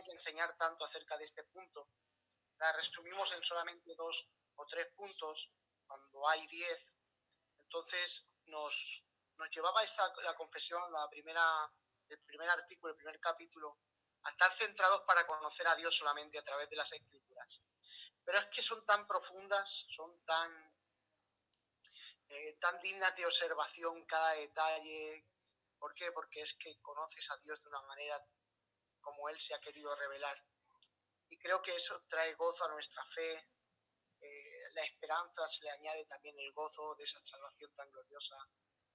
tiene que enseñar tanto acerca de este punto. La resumimos en solamente 2 o 3 puntos, cuando hay 10. Entonces nos llevaba la confesión, el primer artículo, el primer capítulo, a estar centrados para conocer a Dios solamente a través de las Escrituras. Pero es que son tan profundas, son tan dignas de observación cada detalle. ¿Por qué? Porque es que conoces a Dios de una manera como Él se ha querido revelar. Y creo que eso trae gozo a nuestra fe. La esperanza se le añade también el gozo de esa salvación tan gloriosa.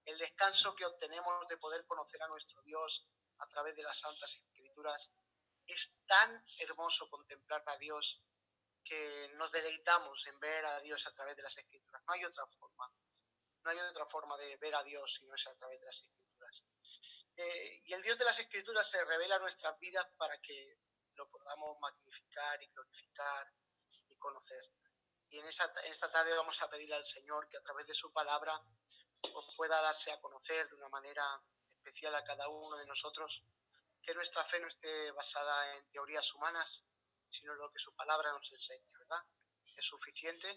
El descanso que obtenemos de poder conocer a nuestro Dios a través de las Santas Escrituras. Es tan hermoso contemplar a Dios que nos deleitamos en ver a Dios a través de las Escrituras. No hay otra forma. No hay otra forma de ver a Dios si no es a través de las Escrituras. Y el Dios de las Escrituras se revela a nuestras vidas para que lo podamos magnificar y glorificar y conocer. Y en esta tarde vamos a pedirle al Señor que a través de su palabra pueda darse a conocer de una manera especial a cada uno de nosotros, que nuestra fe no esté basada en teorías humanas, sino en lo que su palabra nos enseña, ¿verdad? Es suficiente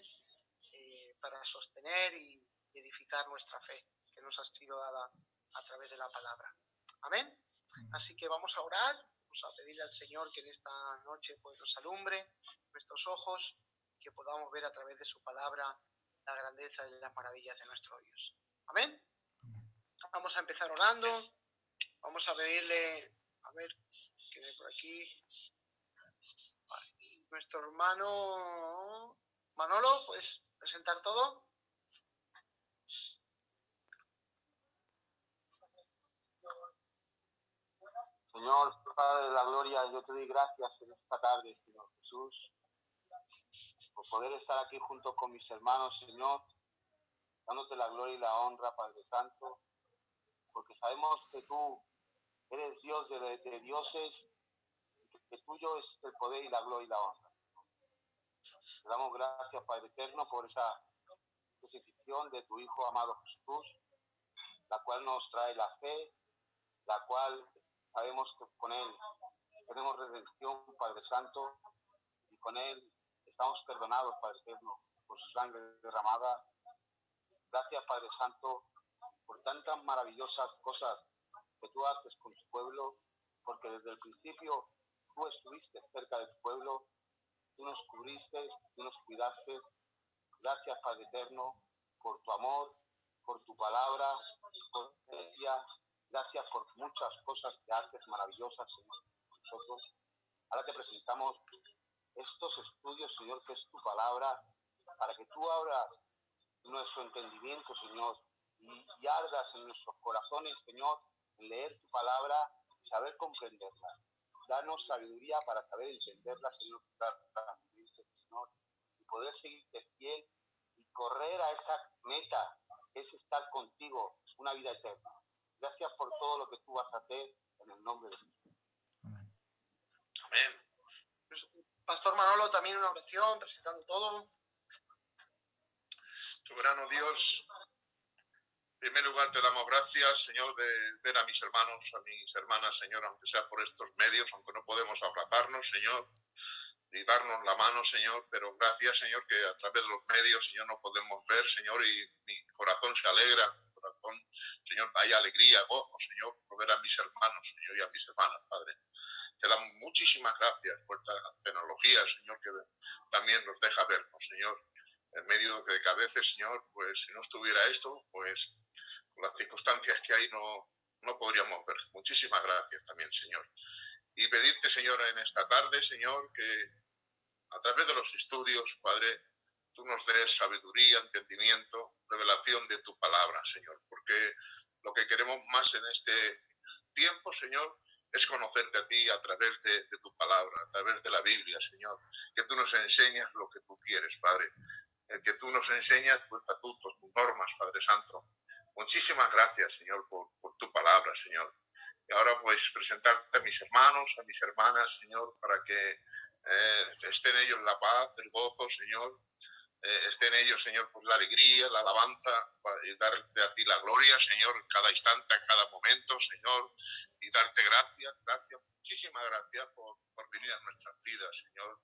para sostener y edificar nuestra fe, que nos ha sido dada a través de la palabra. Amén. Así que vamos a orar, vamos a pedirle al Señor que en esta noche pues nos alumbre nuestros ojos, que podamos ver a través de su palabra la grandeza y las maravillas de nuestro Dios. Amén. Vamos a empezar orando. Vamos a pedirle, a ver, que ve por aquí. Nuestro hermano Manolo, ¿puedes presentar todo? Señor, Padre de la Gloria, yo te doy gracias en esta tarde, Señor Jesús, por poder estar aquí junto con mis hermanos, Señor, dándote la gloria y la honra, Padre Santo, porque sabemos que tú eres Dios de dioses, que tuyo es el poder y la gloria y la honra. Te damos gracias, Padre Eterno, por esa crucifixión de tu Hijo amado Jesús, la cual nos trae la fe, la cual sabemos que con Él tenemos redención, Padre Santo, y con Él estamos perdonados, Padre Eterno, por su sangre derramada. Gracias, Padre Santo, por tantas maravillosas cosas que tú haces con tu pueblo, porque desde el principio tú estuviste cerca de tu pueblo, tú nos cubriste, tú nos cuidaste. Gracias, Padre Eterno, por tu amor, por tu palabra, por tu iglesia. Gracias por muchas cosas que haces maravillosas, Señor, con nosotros. Ahora te presentamos estos estudios, Señor, que es tu palabra, para que tú abras nuestro entendimiento, Señor, y ardas en nuestros corazones, Señor, en leer tu palabra y saber comprenderla. Danos sabiduría para saber entenderla, Señor, Señor, y poder seguirte fiel y correr a esa meta, que es estar contigo una vida eterna. Gracias por todo lo que tú vas a hacer en el nombre de Jesús. Amén. Amén. Pues, Pastor Manolo, también una oración, presentando todo. Soberano Dios, en primer lugar te damos gracias, Señor, de ver a mis hermanos, a mis hermanas, Señor, aunque sea por estos medios, aunque no podemos abrazarnos, Señor, y darnos la mano, Señor, pero gracias, Señor, que a través de los medios, Señor, nos podemos ver, Señor, y mi corazón se alegra, mi corazón, Señor, hay alegría, gozo, Señor, por ver a mis hermanos, Señor, y a mis hermanas, Padre. Te damos muchísimas gracias por esta tecnología, Señor, que también nos deja vernos, Señor, en medio de que a veces, Señor, pues si no estuviera esto, pues con las circunstancias que hay no podríamos ver. Muchísimas gracias también, Señor. Y pedirte, Señor, en esta tarde, Señor, que a través de los estudios, Padre, tú nos des sabiduría, entendimiento, revelación de tu palabra, Señor, porque lo que queremos más en este tiempo, Señor, es conocerte a ti a través de tu palabra, a través de la Biblia, Señor, que tú nos enseñas lo que tú quieres, Padre, que tú nos enseñas tus estatutos, tus normas, Padre Santo. Muchísimas gracias, Señor, por tu palabra, Señor. Y ahora pues presentarte a mis hermanos, a mis hermanas, Señor, para que estén ellos la paz, el gozo, Señor, esté en ellos, Señor, por la alegría, la alabanza, y darte a ti la gloria, Señor, cada instante, a cada momento, Señor, y darte gracias, muchísimas gracias por venir a nuestras vidas, Señor.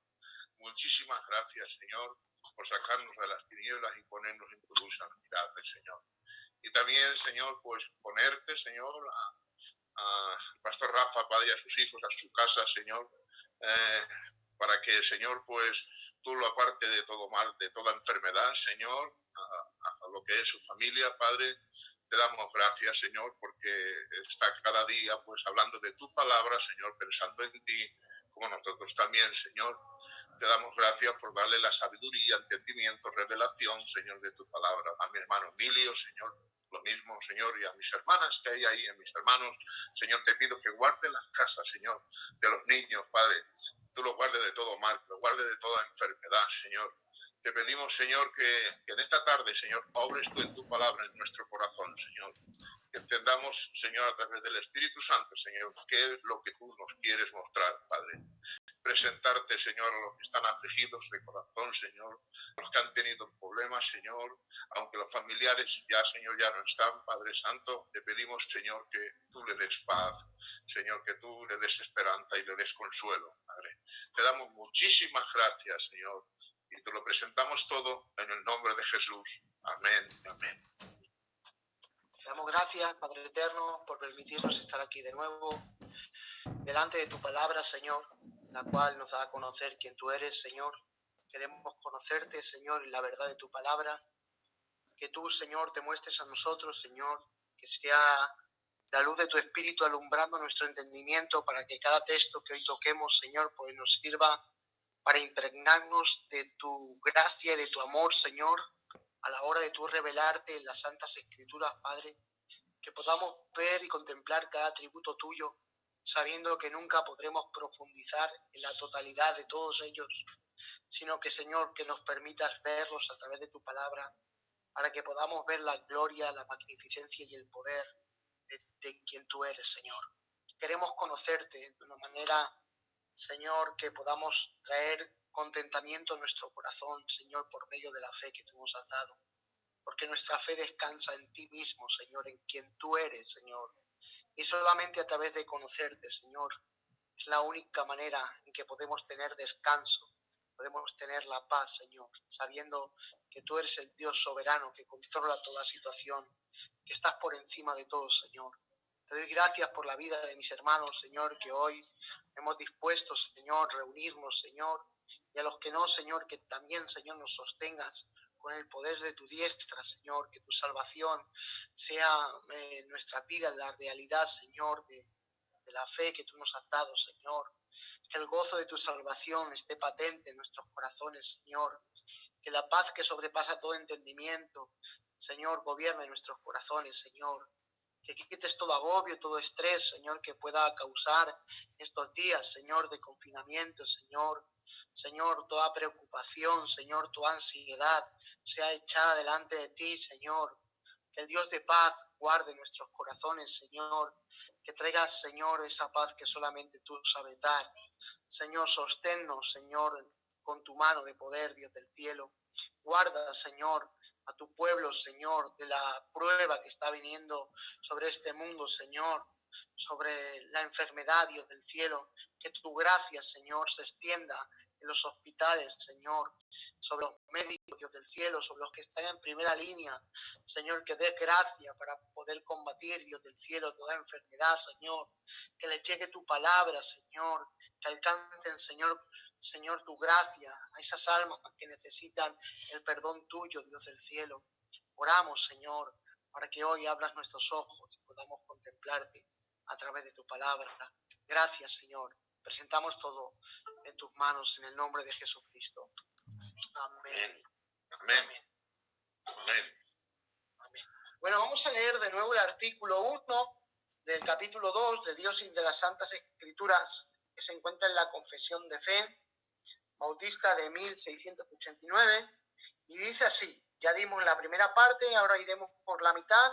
Muchísimas gracias, Señor, por sacarnos de las tinieblas y ponernos en tu luz admirable, Señor. Y también, Señor, pues ponerte, Señor, al pastor Rafa, Padre, a sus hijos, a su casa, Señor, para que, Señor, pues tú lo aparte de todo mal, de toda enfermedad, Señor, a lo que es su familia, Padre. Te damos gracias, Señor, porque está cada día, pues, hablando de tu palabra, Señor, pensando en ti, como nosotros también, Señor. Te damos gracias por darle la sabiduría, entendimiento, revelación, Señor, de tu palabra. A mi hermano Emilio, Señor, lo mismo, Señor, y a mis hermanas que hay ahí, a mis hermanos, Señor, te pido que guarde las casas, Señor, de los niños, Padre. Tú los guardes de todo mal, los guardes de toda enfermedad, Señor. Te pedimos, Señor, que en esta tarde, Señor, obres tú en tu palabra en nuestro corazón, Señor. Que entendamos, Señor, a través del Espíritu Santo, Señor, qué es lo que tú nos quieres mostrar, Padre. Presentarte, Señor, a los que están afligidos de corazón, Señor, a los que han tenido problemas, Señor, aunque los familiares ya, Señor, ya no están, Padre Santo, te pedimos, Señor, que tú le des paz, Señor, que tú le des esperanza y le des consuelo, Padre. Te damos muchísimas gracias, Señor, y te lo presentamos todo en el nombre de Jesús. Amén, amén. Te damos gracias, Padre Eterno, por permitirnos estar aquí de nuevo, delante de tu palabra, Señor, la cual nos da a conocer quién tú eres, Señor. Queremos conocerte, Señor, en la verdad de tu palabra. Que tú, Señor, te muestres a nosotros, Señor, que sea la luz de tu Espíritu alumbrando nuestro entendimiento para que cada texto que hoy toquemos, Señor, pues nos sirva para impregnarnos de tu gracia y de tu amor, Señor, a la hora de tú revelarte en las Santas Escrituras, Padre, que podamos ver y contemplar cada atributo tuyo, sabiendo que nunca podremos profundizar en la totalidad de todos ellos, sino que, Señor, que nos permitas verlos a través de tu palabra, para que podamos ver la gloria, la magnificencia y el poder de quien tú eres, Señor. Queremos conocerte de una manera, Señor, que podamos traer contentamiento a nuestro corazón, Señor, por medio de la fe que tú nos has dado. Porque nuestra fe descansa en ti mismo, Señor, en quien tú eres, Señor. Y solamente a través de conocerte, Señor, es la única manera en que podemos tener descanso, podemos tener la paz, Señor, sabiendo que tú eres el Dios soberano que controla toda situación, que estás por encima de todo, Señor. Te doy gracias por la vida de mis hermanos, Señor, que hoy hemos dispuesto, Señor, reunirnos, Señor, y a los que no, Señor, que también, Señor, nos sostengas con el poder de tu diestra, Señor, que tu salvación sea nuestra vida, la realidad, Señor, de la fe que tú nos has dado, Señor. Que el gozo de tu salvación esté patente en nuestros corazones, Señor. Que la paz que sobrepasa todo entendimiento, Señor, gobierne nuestros corazones, Señor. Que quites todo agobio, todo estrés, Señor, que pueda causar estos días, Señor, de confinamiento, Señor. Señor, toda preocupación, Señor, toda ansiedad sea echada delante de ti, Señor. Que el Dios de paz guarde nuestros corazones, Señor. Que traigas, Señor, esa paz que solamente tú sabes dar. Señor, sosténnos, Señor, con tu mano de poder, Dios del cielo. Guarda, Señor, a tu pueblo, Señor, de la prueba que está viniendo sobre este mundo, Señor, sobre la enfermedad, Dios del cielo. Que tu gracia, Señor, se extienda en los hospitales, Señor, sobre los médicos, Dios del cielo, sobre los que están en primera línea, Señor, que dé gracia para poder combatir, Dios del cielo, toda enfermedad, Señor, que les llegue tu palabra, Señor, que alcancen, Señor, tu gracia a esas almas que necesitan el perdón tuyo, Dios del cielo. Oramos, Señor, para que hoy abras nuestros ojos y podamos contemplarte a través de tu palabra. Gracias, Señor. Presentamos todo en tus manos en el nombre de Jesucristo. Amén. Amén. Amén. Amén. Amén. Bueno, vamos a leer de nuevo el artículo 1 del capítulo 2 de Dios y de las Santas Escrituras, que se encuentra en la Confesión de Fe Bautista de 1689, y dice así. Ya dimos la primera parte, ahora iremos por la mitad,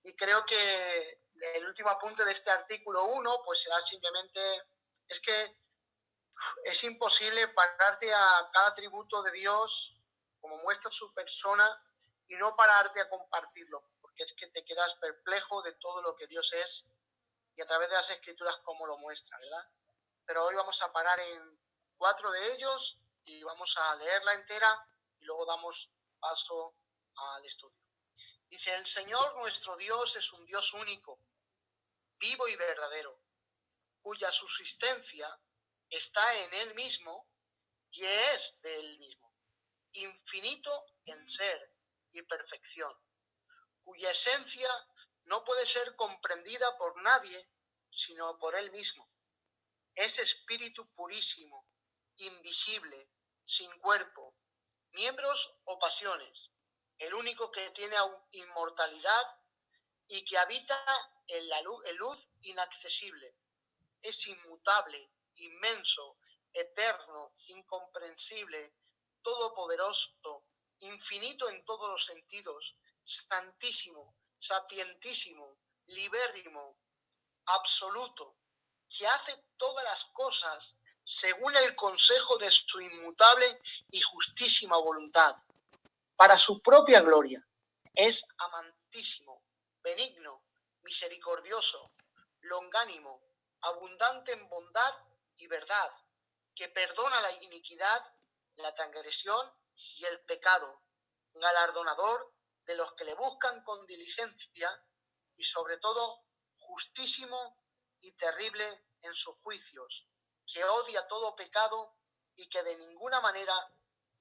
y creo que el último apunte de este artículo 1 pues será simplemente, es que es imposible pararte a cada atributo de Dios como muestra su persona y no pararte a compartirlo, porque es que te quedas perplejo de todo lo que Dios es y a través de las Escrituras cómo lo muestra, ¿verdad? Pero hoy vamos a parar en 4 de ellos y vamos a leerla entera y luego damos paso al estudio. Dice, el Señor nuestro Dios es un Dios único, vivo y verdadero, cuya subsistencia está en Él mismo y es de Él mismo, infinito en ser y perfección, cuya esencia no puede ser comprendida por nadie sino por Él mismo. Es espíritu purísimo, invisible, sin cuerpo, miembros o pasiones, el único que tiene inmortalidad y que habita en la luz inaccesible. Es inmutable, inmenso, eterno, incomprensible, todopoderoso, infinito en todos los sentidos, santísimo, sapientísimo, libérrimo, absoluto, que hace todas las cosas según el consejo de su inmutable y justísima voluntad, para su propia gloria. Es amantísimo, benigno, misericordioso, longánimo, abundante en bondad y verdad, que perdona la iniquidad, la transgresión y el pecado, galardonador de los que le buscan con diligencia y sobre todo justísimo y terrible en sus juicios, que odia todo pecado y que de ninguna manera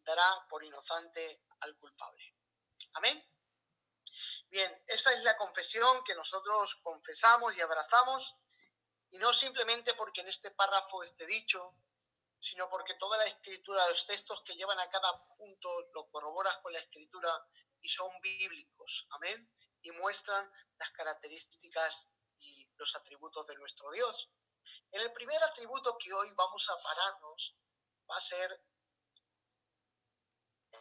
dará por inocente al culpable. Amén. Bien, esa es la confesión que nosotros confesamos y abrazamos, y no simplemente porque en este párrafo esté dicho, sino porque toda la escritura, los textos que llevan a cada punto, lo corroboras con la escritura y son bíblicos. Amén. Y muestran las características y los atributos de nuestro Dios. En el primer atributo que hoy vamos a pararnos va a ser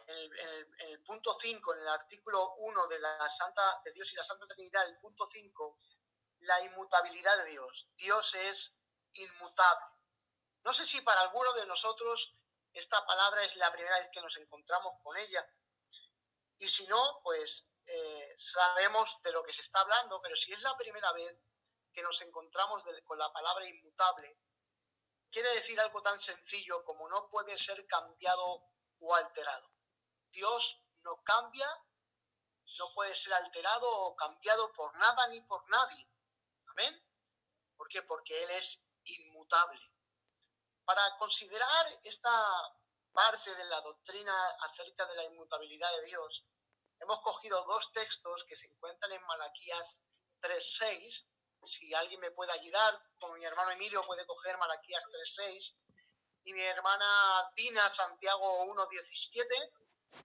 el punto 5, en el artículo 1 de Dios y la Santa Trinidad, el punto 5, la inmutabilidad de Dios. Dios es inmutable. No sé si para alguno de nosotros esta palabra es la primera vez que nos encontramos con ella. Y si no, pues sabemos de lo que se está hablando, pero si es la primera vez que nos encontramos con la palabra inmutable, quiere decir algo tan sencillo como no puede ser cambiado o alterado. Dios no cambia, no puede ser alterado o cambiado por nada ni por nadie. ¿Amén? ¿Por qué? Porque Él es inmutable. Para considerar esta parte de la doctrina acerca de la inmutabilidad de Dios, hemos cogido 2 textos que se encuentran en Malaquías 3:6. Si alguien me puede ayudar, como mi hermano Emilio puede coger Malaquías 3:6 y mi hermana Dina Santiago 1:17,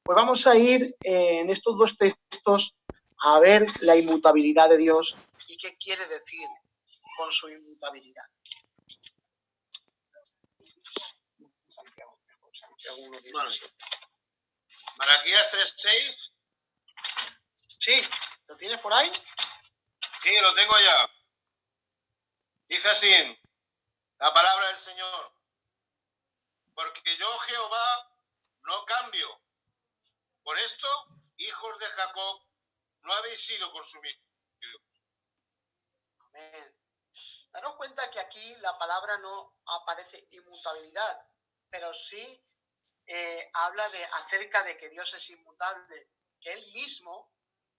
pues vamos a ir en estos 2 textos a ver la inmutabilidad de Dios y qué quiere decir con su inmutabilidad. Santiago 1:17. Vale. Malaquías 3:6. Sí, ¿lo tienes por ahí? Sí, lo tengo ya. Dice así la palabra del Señor: porque yo, Jehová, no cambio. Por esto, hijos de Jacob, no habéis sido consumidos. Amén. Daros cuenta que aquí la palabra no aparece inmutabilidad, pero sí habla acerca de que Dios es inmutable, que Él mismo,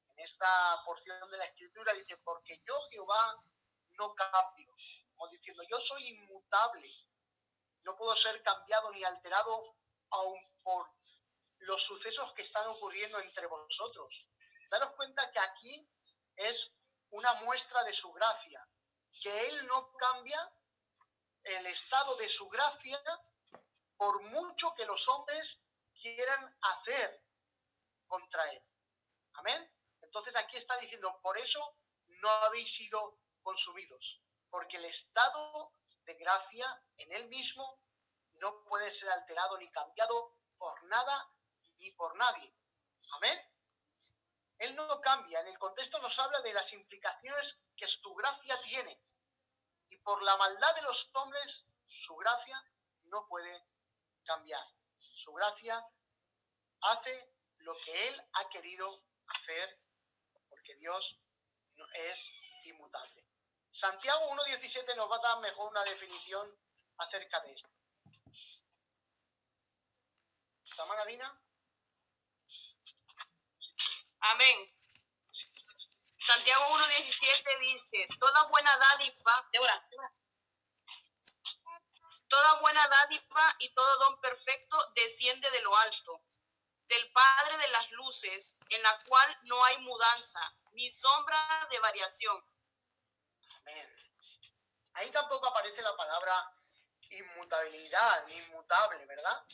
en esta porción de la Escritura, dice, porque yo, Jehová, no cambio, como diciendo, yo soy inmutable, no puedo ser cambiado ni alterado aun por los sucesos que están ocurriendo entre vosotros. Daros cuenta que aquí es una muestra de su gracia, que Él no cambia el estado de su gracia por mucho que los hombres quieran hacer contra Él. Amén. Entonces aquí está diciendo, por eso no habéis sido consumidos, porque el estado de gracia en Él mismo no puede ser alterado ni cambiado por nada ni por nadie. Amén. Él no cambia. En el contexto nos habla de las implicaciones que su gracia tiene. Y por la maldad de los hombres, su gracia no puede cambiar. Su gracia hace lo que Él ha querido hacer, porque Dios es inmutable. Santiago 1:17 nos va a dar mejor una definición acerca de esto. ¿Hermana Dina? Amén. Santiago 1:17 dice, toda buena dádiva y todo don perfecto desciende de lo alto, del Padre de las luces, en la cual no hay mudanza, ni sombra de variación. Amén. Ahí tampoco aparece la palabra inmutabilidad, ni inmutable, ¿verdad?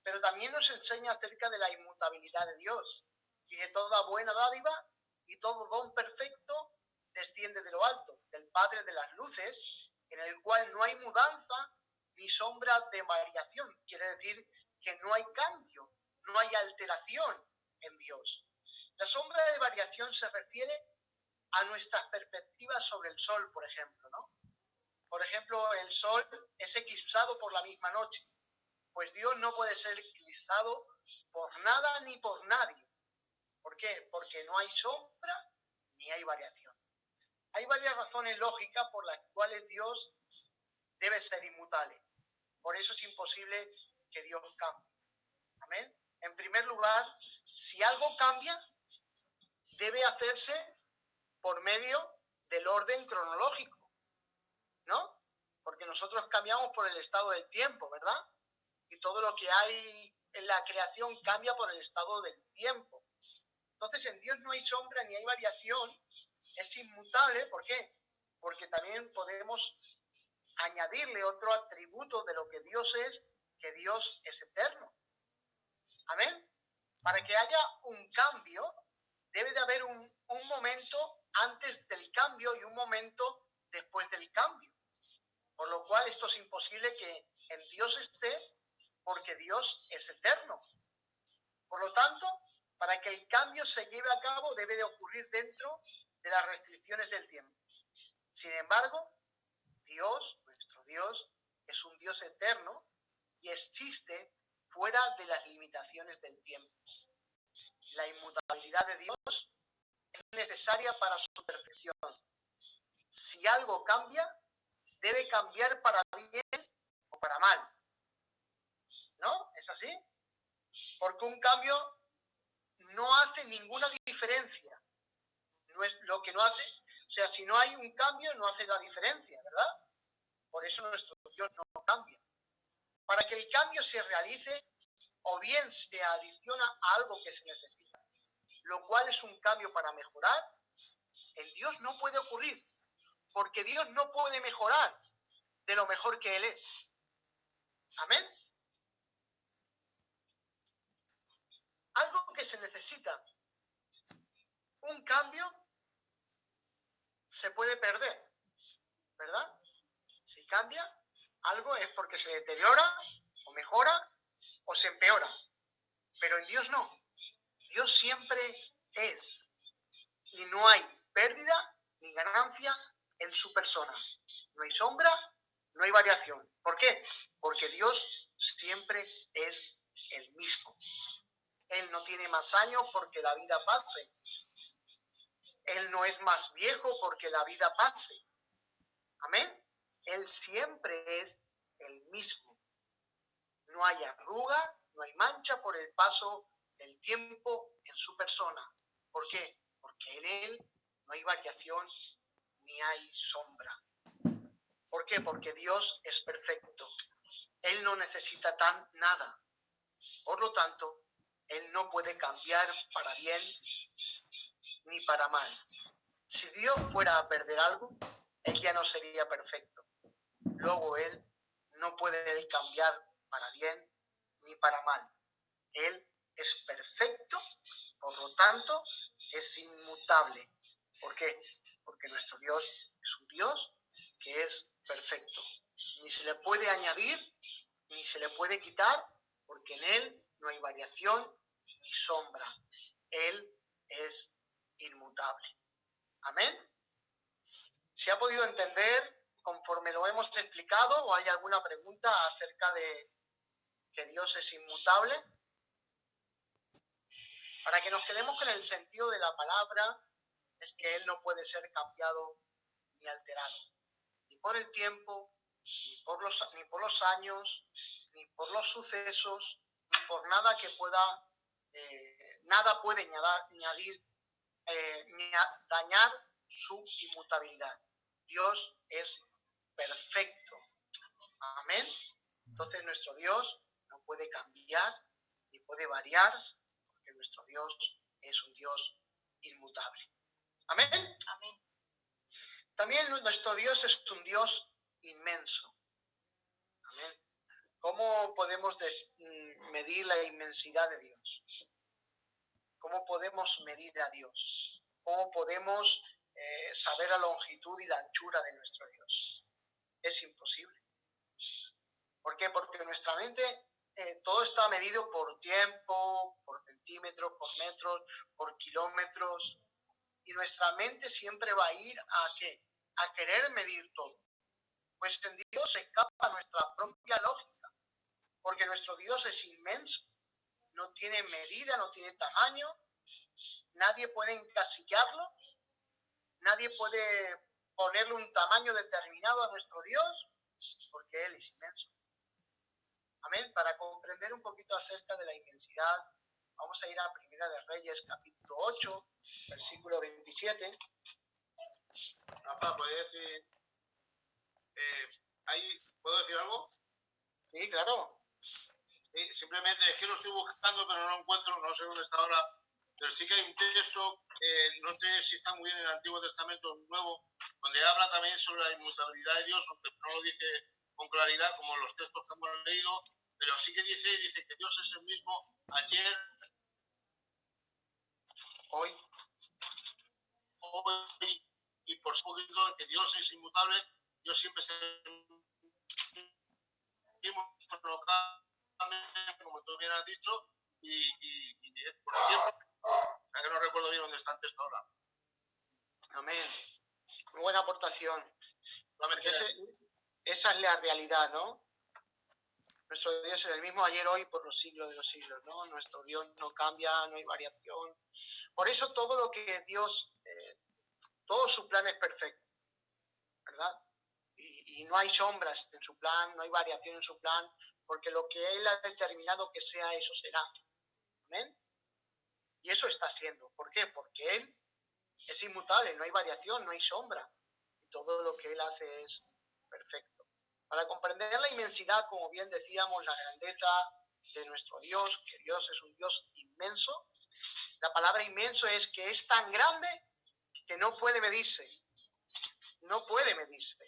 Pero también nos enseña acerca de la inmutabilidad de Dios. Dice, toda buena dádiva y todo don perfecto desciende de lo alto, del Padre de las luces, en el cual no hay mudanza ni sombra de variación. Quiere decir que no hay cambio, no hay alteración en Dios. La sombra de variación se refiere a nuestras perspectivas sobre el sol, por ejemplo, ¿no? Por ejemplo, el sol es eclipsado por la misma noche. Pues Dios no puede ser eclipsado por nada ni por nadie. ¿Por qué? Porque no hay sombra ni hay variación. Hay varias razones lógicas por las cuales Dios debe ser inmutable. Por eso es imposible que Dios cambie. Amén. En primer lugar, si algo cambia, debe hacerse por medio del orden cronológico, ¿no? Porque nosotros cambiamos por el estado del tiempo, ¿verdad? Y todo lo que hay en la creación cambia por el estado del tiempo. Entonces, en Dios no hay sombra ni hay variación, es inmutable. ¿Por qué? Porque también podemos añadirle otro atributo de lo que Dios es, que Dios es eterno. Amén. Para que haya un cambio, debe de haber un momento antes del cambio y un momento después del cambio. Por lo cual esto es imposible que en Dios esté, porque Dios es eterno. Por lo tanto, para que el cambio se lleve a cabo, debe de ocurrir dentro de las restricciones del tiempo. Sin embargo, Dios, nuestro Dios, es un Dios eterno y existe fuera de las limitaciones del tiempo. La inmutabilidad de Dios es necesaria para su perfección. Si algo cambia, debe cambiar para bien o para mal. ¿No? ¿Es así? Porque un cambio no hace ninguna diferencia. No es lo que no hace, o sea, si no hay un cambio, no hace la diferencia, ¿verdad? Por eso nuestro Dios no cambia. Para que el cambio se realice, o bien se adiciona a algo que se necesita, lo cual es un cambio para mejorar, en Dios no puede ocurrir, porque Dios no puede mejorar de lo mejor que Él es. Amén. Algo que se necesita, un cambio, se puede perder, ¿verdad? Si cambia, algo es porque se deteriora, o mejora, o se empeora. Pero en Dios no. Dios siempre es. Y no hay pérdida ni ganancia en su persona. No hay sombra, no hay variación. ¿Por qué? Porque Dios siempre es el mismo. Él no tiene más años porque la vida pase. Él no es más viejo porque la vida pase. Amén. Él siempre es el mismo. No hay arruga, no hay mancha por el paso del tiempo en su persona. ¿Por qué? Porque en Él no hay variación ni hay sombra. ¿Por qué? Porque Dios es perfecto. Él no necesita nada. Por lo tanto, Él no puede cambiar para bien ni para mal. Si Dios fuera a perder algo, Él ya no sería perfecto. Luego Él no puede cambiar para bien ni para mal. Él es perfecto, por lo tanto, es inmutable. ¿Por qué? Porque nuestro Dios es un Dios que es perfecto. Ni se le puede añadir, ni se le puede quitar, porque en Él no hay variación ni sombra. Él es inmutable. Amén. ¿Se ha podido entender conforme lo hemos explicado o hay alguna pregunta acerca de que Dios es inmutable? Para que nos quedemos con el sentido de la palabra, es que Él no puede ser cambiado ni alterado, ni por el tiempo, ni por los años, ni por los sucesos, ni por nada que pueda, nada puede dañar su inmutabilidad. Dios es perfecto. Amén. Entonces nuestro Dios no puede cambiar ni puede variar, porque nuestro Dios es un Dios inmutable. Amén. Amén. También nuestro Dios es un Dios inmenso. Amén. ¿Cómo podemos medir la inmensidad de Dios? ¿Cómo podemos medir a Dios? ¿Cómo podemos saber la longitud y la anchura de nuestro Dios? Es imposible. ¿Por qué? Porque en nuestra mente todo está medido por tiempo, por centímetros, por metros, por kilómetros. Y nuestra mente siempre va a ir ¿a qué? A querer medir todo. Pues en Dios se escapa nuestra propia lógica, porque nuestro Dios es inmenso, no tiene medida, no tiene tamaño, nadie puede encasillarlo, nadie puede ponerle un tamaño determinado a nuestro Dios, porque Él es inmenso. Amén. Para comprender un poquito acerca de la inmensidad, vamos a ir a Primera de Reyes, capítulo 8, versículo 27. Rafa, ¿puedes decir? ¿Puedo decir algo? Sí, claro. Sí, simplemente es que lo estoy buscando, pero no lo encuentro, no sé dónde está ahora. Pero sí que hay un texto, no sé si está muy bien en el Antiguo Testamento o el Nuevo, donde habla también sobre la inmutabilidad de Dios, aunque no lo dice con claridad como los textos que hemos leído, pero sí que dice que Dios es el mismo ayer, Hoy y por supuesto que Dios es inmutable, Dios siempre es el mismo, como tú bien has dicho, y es por tiempo. O sea que no recuerdo bien dónde está el texto ahora. Amén. Muy buena aportación. Solamente Esa es la realidad, ¿no? Nuestro Dios es el mismo ayer, hoy, por los siglos de los siglos, ¿no? Nuestro Dios no cambia, no hay variación. Por eso todo lo que Dios, todo su plan es perfecto, ¿verdad? Y no hay sombras en su plan, no hay variación en su plan, porque lo que Él ha determinado que sea, eso será. ¿Amén? Y eso está siendo. ¿Por qué? Porque Él es inmutable, no hay variación, no hay sombra. Y todo lo que Él hace es perfecto. Para comprender la inmensidad, como bien decíamos, la grandeza de nuestro Dios, que Dios es un Dios inmenso, la palabra inmenso es que es tan grande que no puede medirse. No puede medirse.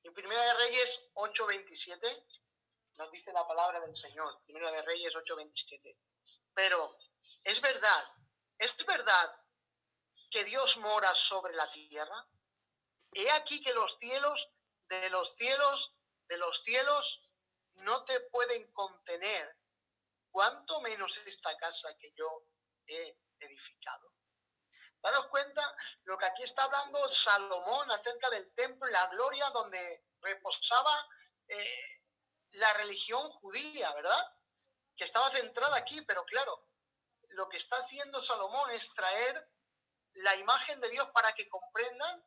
En Primera de Reyes 8:27 nos dice la palabra del Señor. Primera de Reyes 8:27. Pero es verdad que Dios mora sobre la tierra. He aquí que los cielos de los cielos de los cielos no te pueden contener, cuanto menos esta casa que yo he edificado. Daros cuenta lo que aquí está hablando Salomón acerca del templo y la gloria donde reposaba la religión judía, ¿verdad? Que estaba centrada aquí, pero claro, lo que está haciendo Salomón es traer la imagen de Dios para que comprendan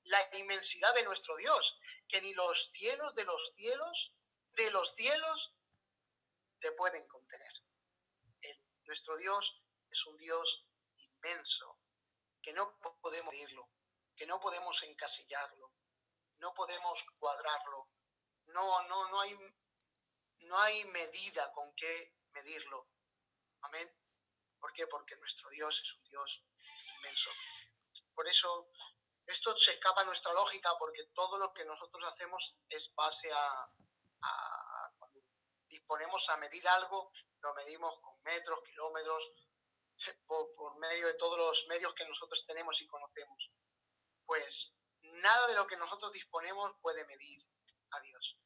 la inmensidad de nuestro Dios, que ni los cielos de los cielos te pueden contener. Nuestro Dios es un Dios inmenso, que no podemos medirlo, que no podemos encasillarlo, no podemos cuadrarlo, no hay medida con qué medirlo. Amén. ¿Por qué? Porque nuestro Dios es un Dios inmenso. Por eso esto se escapa a nuestra lógica, porque todo lo que nosotros hacemos es base a cuando disponemos a medir algo, lo medimos con metros, kilómetros, por medio de todos los medios que nosotros tenemos y conocemos. Pues nada de lo que nosotros disponemos puede medir a Dios.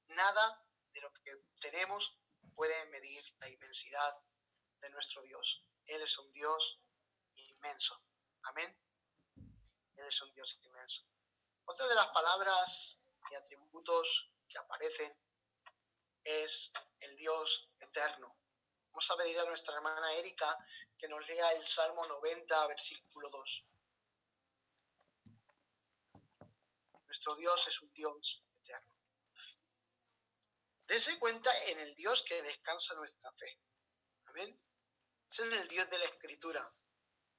Nada de lo que tenemos puede medir la inmensidad de nuestro Dios. Él es un Dios inmenso. Amén. Él es un Dios inmenso. Otra de las palabras y atributos que aparecen es el Dios eterno. Vamos a pedir a nuestra hermana Erika que nos lea el Salmo 90, versículo 2. Nuestro Dios es un Dios eterno. Dese cuenta en el Dios que descansa nuestra fe. Amén. Ese es el Dios de la Escritura.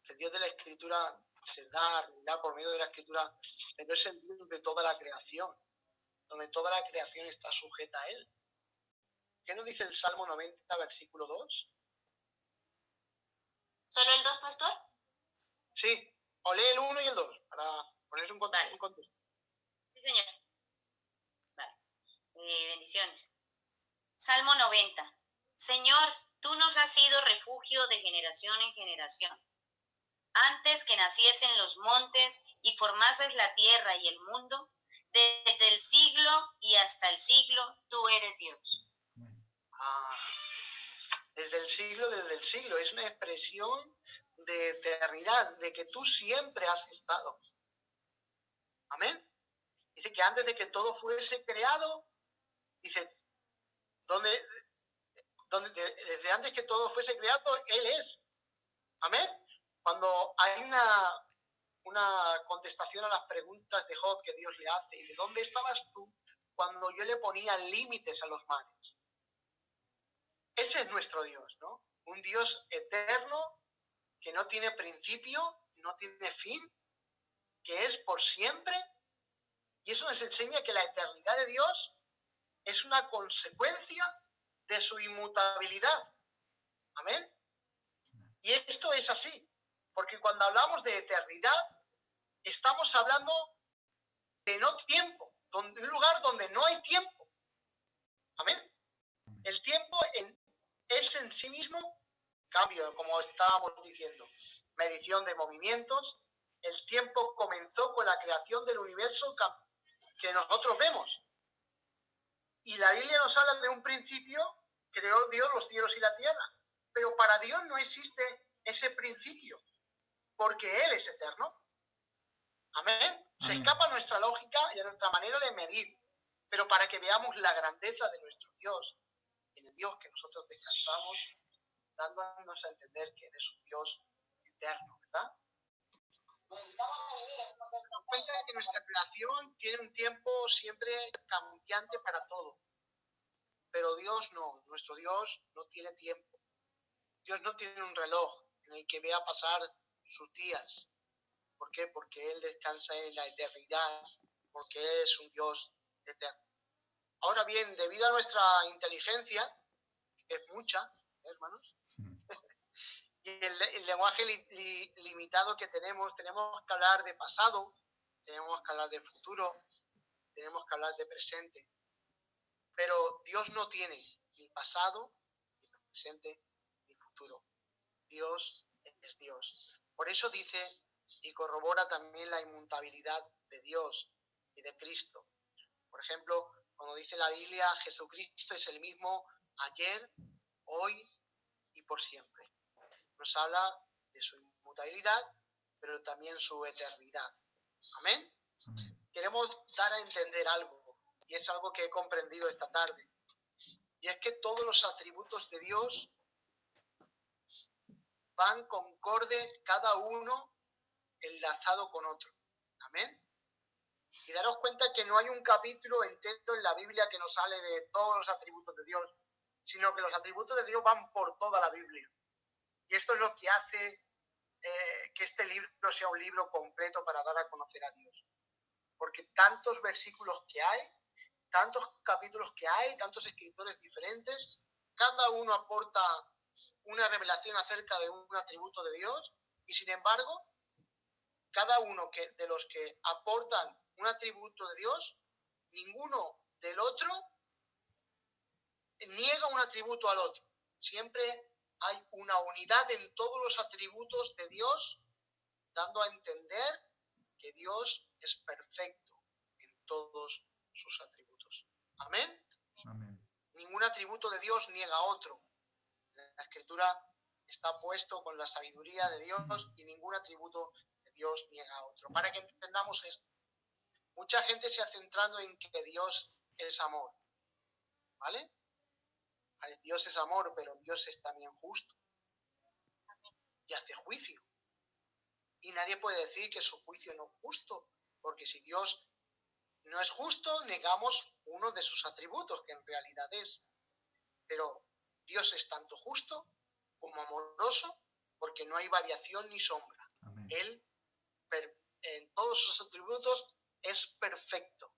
El Dios de la Escritura se da por medio de la Escritura, pero es el Dios de toda la creación, donde toda la creación está sujeta a Él. ¿Qué nos dice el Salmo 90, versículo 2? ¿Solo el 2, pastor? Sí, o lee el 1 y el 2, para ponerse un contexto. Sí, señor. Vale. Bendiciones. Salmo 90. Señor, tú nos has sido refugio de generación en generación. Antes que naciesen los montes y formases la tierra y el mundo, desde el siglo y hasta el siglo, tú eres Dios. Desde el siglo, es una expresión de eternidad, de que tú siempre has estado. Amén. Dice que antes de que todo fuese creado, dice, desde antes que todo fuese creado, Él es. Amén. Cuando hay una contestación a las preguntas de Job que Dios le hace, y de dónde estabas tú cuando yo le ponía límites a los mares. Ese es nuestro Dios, ¿no? Un Dios eterno que no tiene principio, no tiene fin, que es por siempre. Y eso nos enseña que la eternidad de Dios es una consecuencia de su inmutabilidad. Amén. Y esto es así, porque cuando hablamos de eternidad, estamos hablando de no tiempo, un lugar donde no hay tiempo. Amén. El tiempo es en sí mismo cambio, como estábamos diciendo, medición de movimientos. El tiempo comenzó con la creación del universo que nosotros vemos. Y la Biblia nos habla de un principio, creó Dios los cielos y la tierra. Pero para Dios no existe ese principio, porque Él es eterno. Amén. Se escapa a nuestra lógica y a nuestra manera de medir. Pero para que veamos la grandeza de nuestro Dios, en el Dios que nosotros descansamos, dándonos a entender que Él es un Dios eterno, ¿verdad? Nos cuenta que nuestra creación tiene un tiempo siempre cambiante para todo. Pero Dios no, nuestro Dios no tiene tiempo. Dios no tiene un reloj en el que vea pasar sus días. ¿Por qué? Porque Él descansa en la eternidad, porque Él es un Dios eterno. Ahora bien, debido a nuestra inteligencia, que es mucha, hermanos, y el lenguaje limitado que tenemos que hablar de pasado, tenemos que hablar de futuro, tenemos que hablar de presente. Pero Dios no tiene ni pasado, ni presente, ni futuro. Dios es Dios. Por eso dice y corrobora también la inmutabilidad de Dios y de Cristo. Por ejemplo, cuando dice la Biblia, Jesucristo es el mismo ayer, hoy y por siempre. Nos habla de su inmutabilidad, pero también su eternidad. ¿Amén? Queremos dar a entender algo, y es algo que he comprendido esta tarde. Y es que todos los atributos de Dios van concorde, cada uno enlazado con otro. Amén. Y daros cuenta que no hay un capítulo entero en la Biblia que nos hable de todos los atributos de Dios, sino que los atributos de Dios van por toda la Biblia. Y esto es lo que hace que este libro sea un libro completo para dar a conocer a Dios. Porque tantos versículos que hay, tantos capítulos que hay, tantos escritores diferentes, cada uno aporta una revelación acerca de un atributo de Dios, y sin embargo, cada uno de los que aportan un atributo de Dios, ninguno del otro niega un atributo al otro. Siempre hay una unidad en todos los atributos de Dios, dando a entender que Dios es perfecto en todos sus atributos. ¿Amén? Amén. Ningún atributo de Dios niega a otro. La Escritura está puesto con la sabiduría de Dios y ningún atributo de Dios niega a otro. Para que entendamos esto, mucha gente se ha centrado en que Dios es amor, ¿vale? Dios Dios es amor, pero Dios es también justo y hace juicio. Y nadie puede decir que su juicio no es justo, porque si Dios no es justo, negamos uno de sus atributos, que en realidad es. Pero Dios es tanto justo como amoroso, porque no hay variación ni sombra. Amén. Él, en todos sus atributos, es perfecto.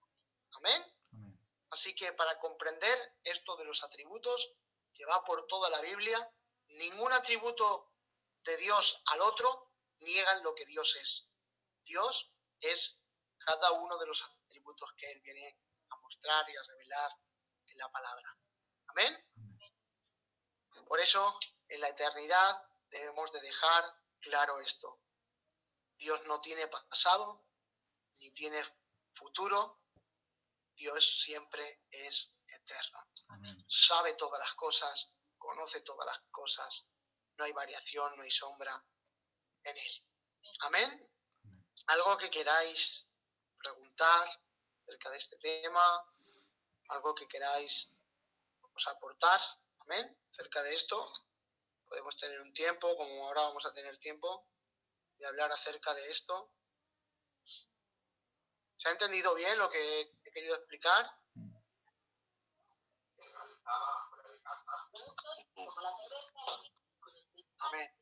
Amén. Amén. Así que para comprender esto de los atributos, que va por toda la Biblia, ningún atributo de Dios al otro niegan lo que Dios es. Dios es cada uno de los atributos que Él viene a mostrar y a revelar en la palabra. Amén. Por eso, en la eternidad debemos de dejar claro esto. Dios no tiene pasado, ni tiene futuro. Dios siempre es eterno. Amén. Sabe todas las cosas, conoce todas las cosas. No hay variación, no hay sombra en Él. Amén. ¿Algo que queráis preguntar acerca de este tema? ¿Algo que queráis aportar? Amén. Acerca de esto, podemos tener un tiempo, como ahora vamos a tener tiempo, de hablar acerca de esto. ¿Se ha entendido bien lo que he querido explicar? Amén.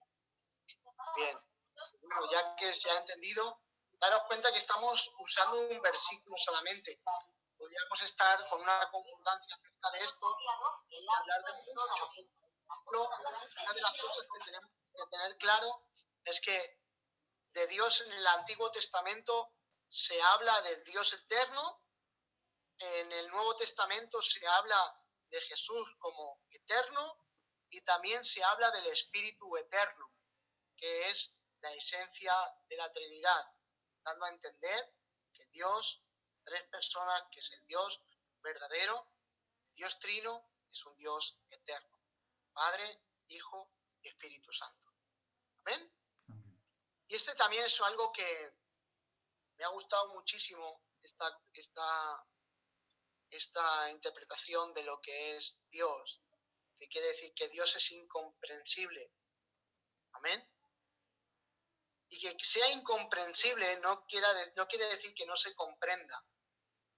Bien. Bueno, ya que se ha entendido, daros cuenta que estamos usando un versículo solamente. Podríamos estar con una concordancia acerca de esto y hablar de muchos. Pero una de las cosas que tenemos que tener claro es que de Dios en el Antiguo Testamento se habla del Dios eterno, en el Nuevo Testamento se habla de Jesús como eterno y también se habla del Espíritu eterno, que es la esencia de la Trinidad, dando a entender que Dios, tres personas, que es el Dios verdadero, Dios trino, es un Dios eterno, Padre, Hijo y Espíritu Santo. ¿Amén? Amén. Y este también es algo que me ha gustado muchísimo, esta interpretación de lo que es Dios, que quiere decir que Dios es incomprensible. Amén. Y que sea incomprensible no quiere decir que no se comprenda.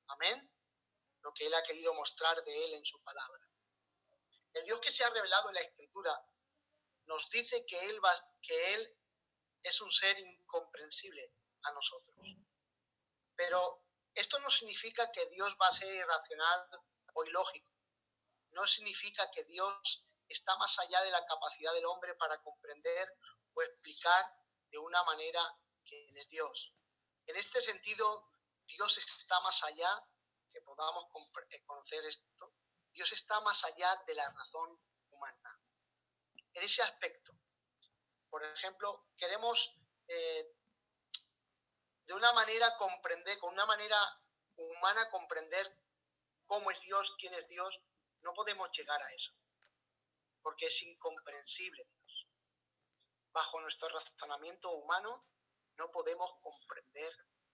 Amén. Lo que Él ha querido mostrar de Él en su palabra. El Dios que se ha revelado en la Escritura nos dice que Él es un ser incomprensible a nosotros. Pero esto no significa que Dios va a ser irracional o ilógico. No significa que Dios está más allá de la capacidad del hombre para comprender o explicar de una manera quién es Dios. En este sentido, Dios está más allá, que podamos conocer esto, Dios está más allá de la razón humana. En ese aspecto, por ejemplo, queremos de una manera comprender, con una manera humana comprender cómo es Dios, quién es Dios, no podemos llegar a eso, porque es incomprensible Dios. Bajo nuestro razonamiento humano no podemos comprender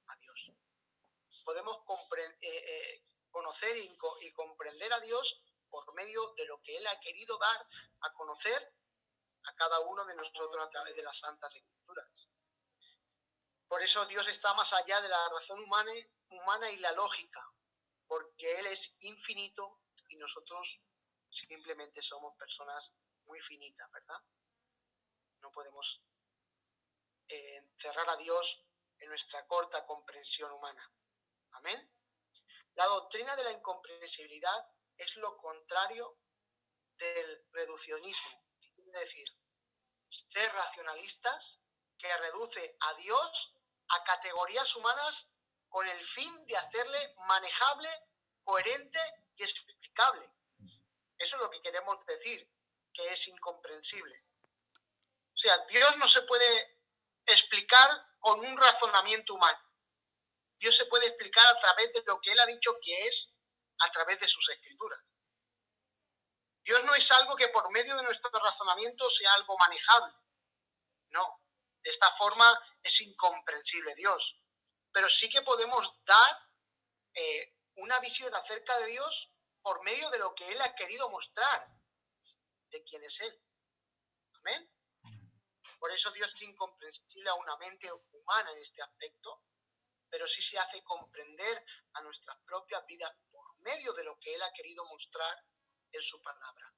a Dios. Podemos conocer y comprender a Dios por medio de lo que Él ha querido dar a conocer a cada uno de nosotros a través de las Santas Escrituras. Por eso Dios está más allá de la razón humana y la lógica, porque Él es infinito y nosotros simplemente somos personas muy finitas, ¿verdad? No podemos encerrar a Dios en nuestra corta comprensión humana. Amén. La doctrina de la incomprensibilidad es lo contrario del reduccionismo. Es decir, ser racionalistas que reduce a Dios a categorías humanas con el fin de hacerle manejable, coherente y explicable. Eso es lo que queremos decir, que es incomprensible. O sea, Dios no se puede explicar con un razonamiento humano. Dios se puede explicar a través de lo que Él ha dicho que es, a través de sus escrituras. Dios no es algo que por medio de nuestro razonamiento sea algo manejable. No, de esta forma es incomprensible Dios. Pero sí que podemos dar una visión acerca de Dios por medio de lo que Él ha querido mostrar. de quién es Él. Amén. Por eso Dios es incomprensible a una mente humana en este aspecto, pero sí se hace comprender a nuestras propias vidas por medio de lo que Él ha querido mostrar en su palabra.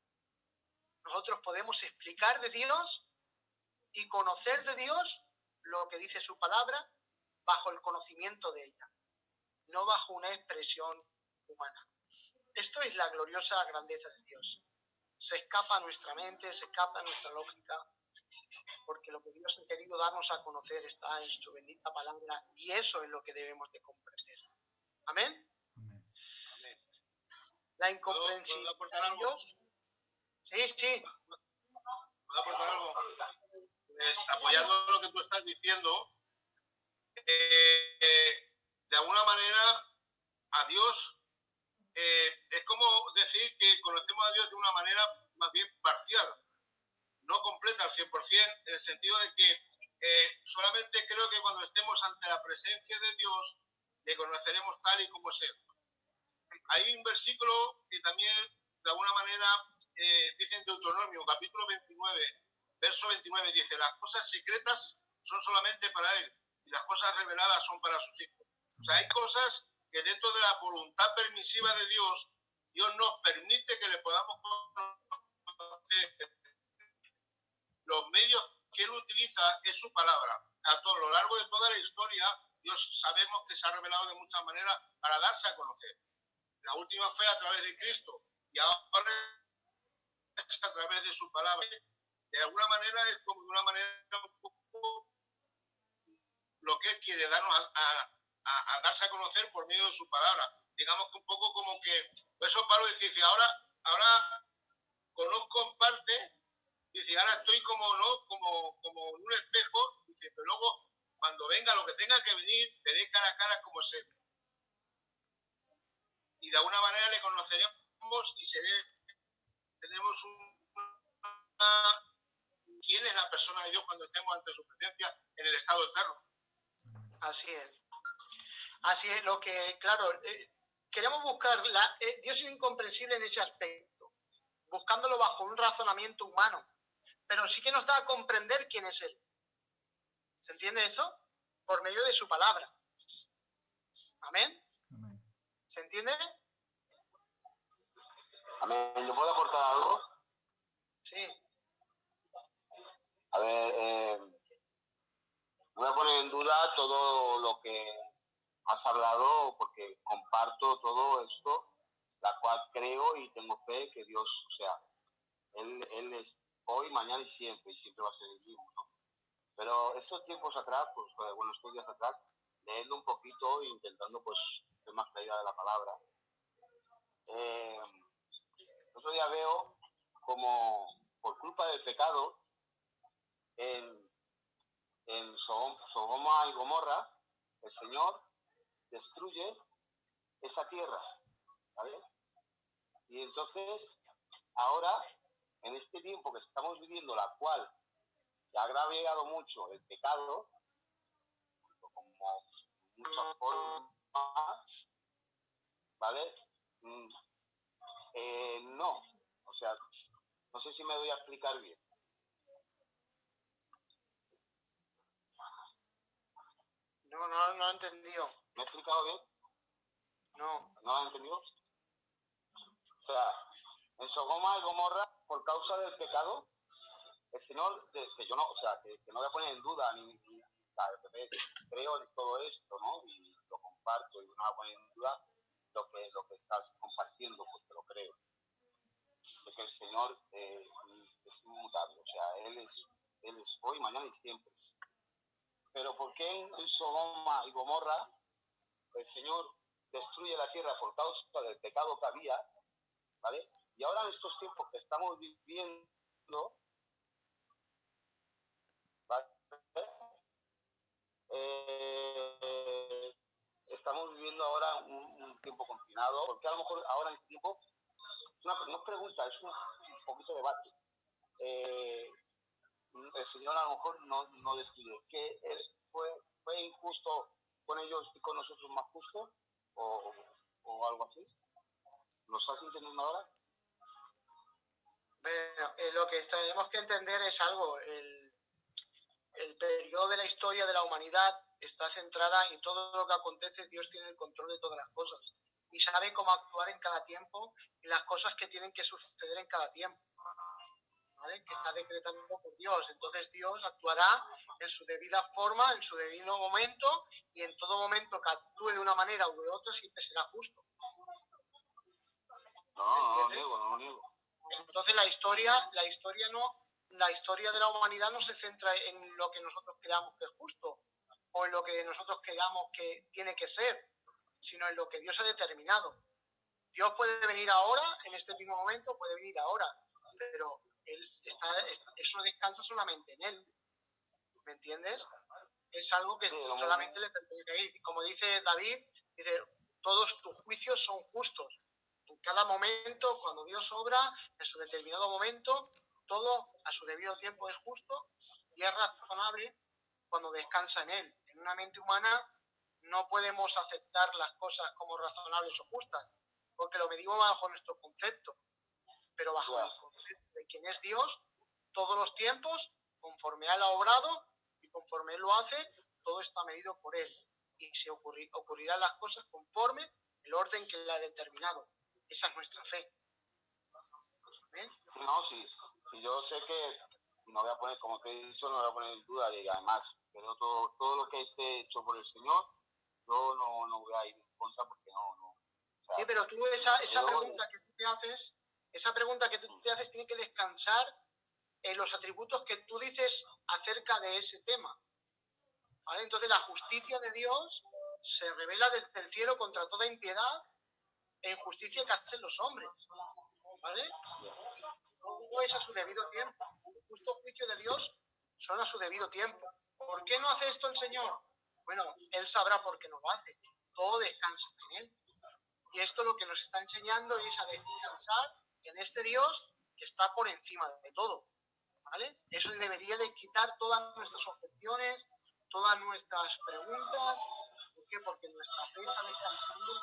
Nosotros podemos explicar de Dios y conocer de Dios lo que dice su palabra bajo el conocimiento de ella, no bajo una expresión humana. Esto es la gloriosa grandeza de Dios. Se escapa a nuestra mente, se escapa a nuestra lógica, porque lo que Dios ha querido darnos a conocer está en su bendita palabra y eso es lo que debemos de comprender. ¿Amén? Amén. La incomprensión ¿Puedo aportar de algo? Dios. Sí. ¿Puedo aportar algo? Pues, apoyando lo que tú estás diciendo, de alguna manera a Dios es como decir que conocemos a Dios de una manera más bien parcial, no completa al 100%, en el sentido de que solamente creo que cuando estemos ante la presencia de Dios le conoceremos tal y como es Él. Hay un versículo que también de alguna manera dice en Deuteronomio, capítulo 29, verso 29, dice: las cosas secretas son solamente para Él y las cosas reveladas son para sus hijos. O sea, hay cosas que dentro de la voluntad permisiva de Dios, Dios nos permite que le podamos conocer. Los medios que Él utiliza es su palabra. A lo largo de toda la historia, Dios sabemos que se ha revelado de muchas maneras para darse a conocer. La última fue a través de Cristo y ahora es a través de su palabra. De alguna manera es como de una manera un poco lo que Él quiere darnos a darse a conocer por medio de su palabra. Digamos que un poco como que, por eso Pablo dice, ahora conozco en parte, dice, ahora estoy como en un espejo, dice, pero luego cuando venga lo que tenga que venir, veré cara a cara como es Él. Y de alguna manera le conoceremos y tenemos quién es la persona de Dios cuando estemos ante su presencia en el estado eterno. Así es lo que, claro, queremos buscar, Dios es incomprensible en ese aspecto, buscándolo bajo un razonamiento humano, pero sí que nos da a comprender quién es Él. ¿Se entiende eso? Por medio de su palabra. ¿Amén? ¿Se entiende? Amén. ¿Yo puedo aportar algo? Sí. A ver, voy a poner en duda todo lo que has hablado porque comparto todo esto, la cual creo y tengo fe que Dios, o sea, Él es hoy, mañana y siempre va a ser el mismo, ¿no? Pero estos tiempos atrás, pues bueno, estos días atrás, leyendo un poquito e intentando pues ser más claridad de la palabra, otro día veo como por culpa del pecado en Sodoma y Gomorra, el Señor destruye esa tierra, ¿vale? Y entonces, ahora, en este tiempo que estamos viviendo, la cual ya ha agravado mucho el pecado, como muchas formas, ¿vale? No, o sea, no sé si me voy a explicar bien. No he entendido. ¿Me he explicado bien? No. ¿No lo he entendido? O sea, en Sodoma y Gomorra, por causa del pecado, el Señor, que yo no, o sea, que no voy a poner en duda ni creo en todo esto, ¿no? Y lo comparto y no voy a poner en duda lo que estás compartiendo, porque lo creo. De que el Señor es inmutable, o sea, Él es hoy, mañana y siempre. Pero ¿por qué en Sodoma y Gomorra el Señor destruye la tierra por causa del pecado que había, ¿vale? Y ahora en estos tiempos que estamos viviendo, ¿vale? Estamos viviendo ahora un tiempo confinado, porque a lo mejor ahora en este tiempo, no es pregunta, es un poquito de debate. El Señor a lo mejor no destruye. ¿Que fue injusto con ellos y con nosotros más justo? ¿O algo así? ¿Lo estás entendiendo ahora? Bueno, lo que tenemos que entender es algo. El periodo de la historia de la humanidad está centrada y todo lo que acontece, Dios tiene el control de todas las cosas y sabe cómo actuar en cada tiempo y las cosas que tienen que suceder en cada tiempo, ¿vale? Que está decretando por Dios. Entonces Dios actuará en su debida forma, en su debido momento, y en todo momento que actúe de una manera u de otra siempre será justo. No lo niego. Entonces la historia de la humanidad no se centra en lo que nosotros creamos que es justo o en lo que nosotros creamos que tiene que ser, sino en lo que Dios ha determinado. Dios puede venir ahora, en este mismo momento puede venir ahora, pero eso descansa solamente en Él. ¿Me entiendes? Es algo que solamente le pertenece a Él. Como dice David, dice, todos tus juicios son justos. En cada momento, cuando Dios obra, en su determinado momento, todo a su debido tiempo es justo y es razonable cuando descansa en Él. En una mente humana no podemos aceptar las cosas como razonables o justas, porque lo medimos bajo nuestro concepto, pero bajo el concepto de quién es Dios, todos los tiempos, conforme Él ha obrado y conforme Él lo hace, todo está medido por Él y se ocurrirán las cosas conforme el orden que Él ha determinado. Esa es nuestra fe. ¿Ven? No, sí, yo sé que no voy a poner, como te he dicho, no voy a poner en duda, y además, pero todo lo que esté hecho por el Señor, yo no voy a ir en contra porque no. O sea, sí, pero tú esa pregunta que tú te haces tiene que descansar en los atributos que tú dices acerca de ese tema. ¿Vale? Entonces la justicia de Dios se revela desde el cielo contra toda impiedad e injusticia que hacen los hombres. ¿Vale? Todo es a su debido tiempo. El justo juicio de Dios son a su debido tiempo. ¿Por qué no hace esto el Señor? Bueno, Él sabrá por qué no lo hace. Todo descansa en Él. Y esto lo que nos está enseñando es a descansar en este Dios que está por encima de todo. ¿Vale? Eso debería de quitar todas nuestras objeciones, todas nuestras preguntas. ¿Por qué? Porque nuestra fe está descansando,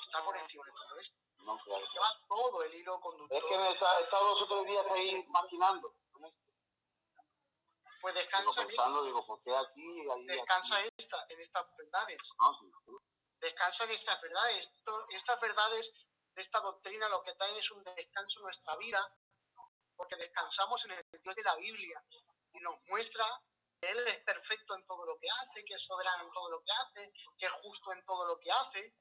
está por encima de todo esto. no, claro. Lleva todo el hilo conductor. Es que he estado los otros días ahí maquinando. Pues descansa en pensando, digo, ¿por qué aquí y ahí? Descansa aquí? en estas verdades. No, sí. Descansa en estas verdades. Estas verdades de esta doctrina lo que traen es un descanso en nuestra vida, porque descansamos en el Dios de la Biblia y nos muestra que Él es perfecto en todo lo que hace, que es soberano en todo lo que hace, que es justo en todo lo que hace,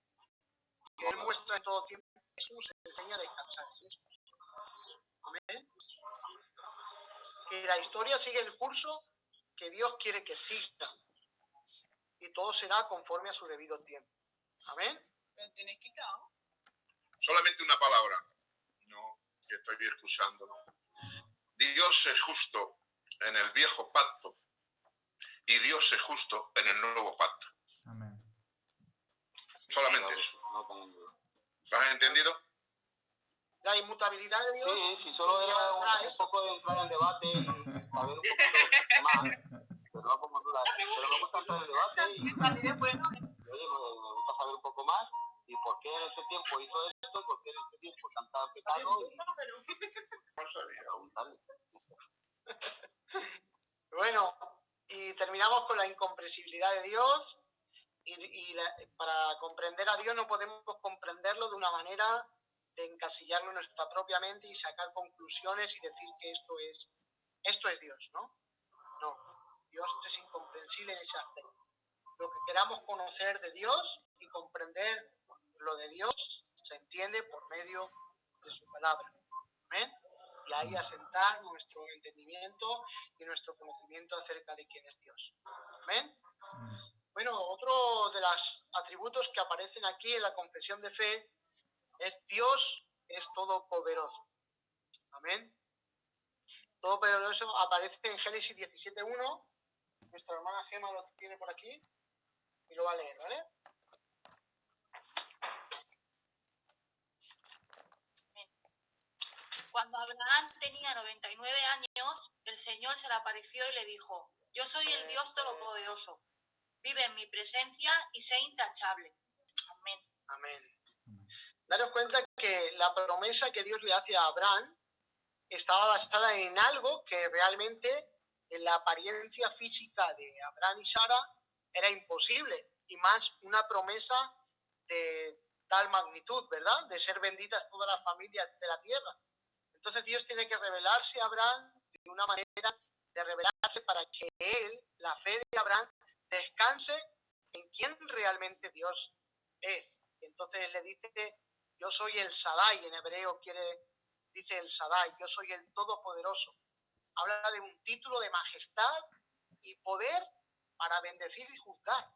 que Él muestra en todo tiempo. Eso nos enseña a descansar en eso. Amén. Que la historia sigue el curso que Dios quiere que siga y todo será conforme a su debido tiempo. Amén. Solamente una palabra, no, que estoy escuchando, ¿no? Dios es justo en el viejo pacto y Dios es justo en el nuevo pacto. Amén. Solamente eso. No tengo duda. ¿Lo has entendido? La inmutabilidad de Dios. Sí, solo era un poco de entrar en debate y saber un poquito más. Pero no como duda. Pero me gusta entrar en debate y oye, me gusta saber un poco más. ¿Y por qué en ese tiempo hizo esto? ¿Por qué en ese tiempo tanta pecado? Y Bueno, y terminamos con la incomprensibilidad de Dios. Para comprender a Dios no podemos comprenderlo de una manera de encasillarlo en nuestra propia mente y sacar conclusiones y decir que esto es Dios, ¿no? No, Dios es incomprensible en ese aspecto. Lo que queramos conocer de Dios y comprender lo de Dios se entiende por medio de su palabra. ¿Amén? Y ahí asentar nuestro entendimiento y nuestro conocimiento acerca de quién es Dios. ¿Amén? Bueno, otro de los atributos que aparecen aquí en la confesión de fe es Dios es todopoderoso. Amén. Todopoderoso aparece en Génesis 17:1. Nuestra hermana Gema lo tiene por aquí y lo va a leer, ¿vale? Cuando Abraham tenía 99 años, el Señor se le apareció y le dijo: yo soy el Dios Todopoderoso. Vive en mi presencia y sé intachable. Amén. Amén. Daros cuenta que la promesa que Dios le hace a Abraham estaba basada en algo que realmente en la apariencia física de Abraham y Sara era imposible, y más una promesa de tal magnitud, ¿verdad? De ser benditas todas las familias de la tierra. Entonces Dios tiene que revelarse a Abraham de una manera de revelarse para que él, la fe de Abraham, descanse en quién realmente Dios es. Y entonces le dice, yo soy el Shaddai, en hebreo dice el Shaddai, yo soy el Todopoderoso. Habla de un título de majestad y poder para bendecir y juzgar,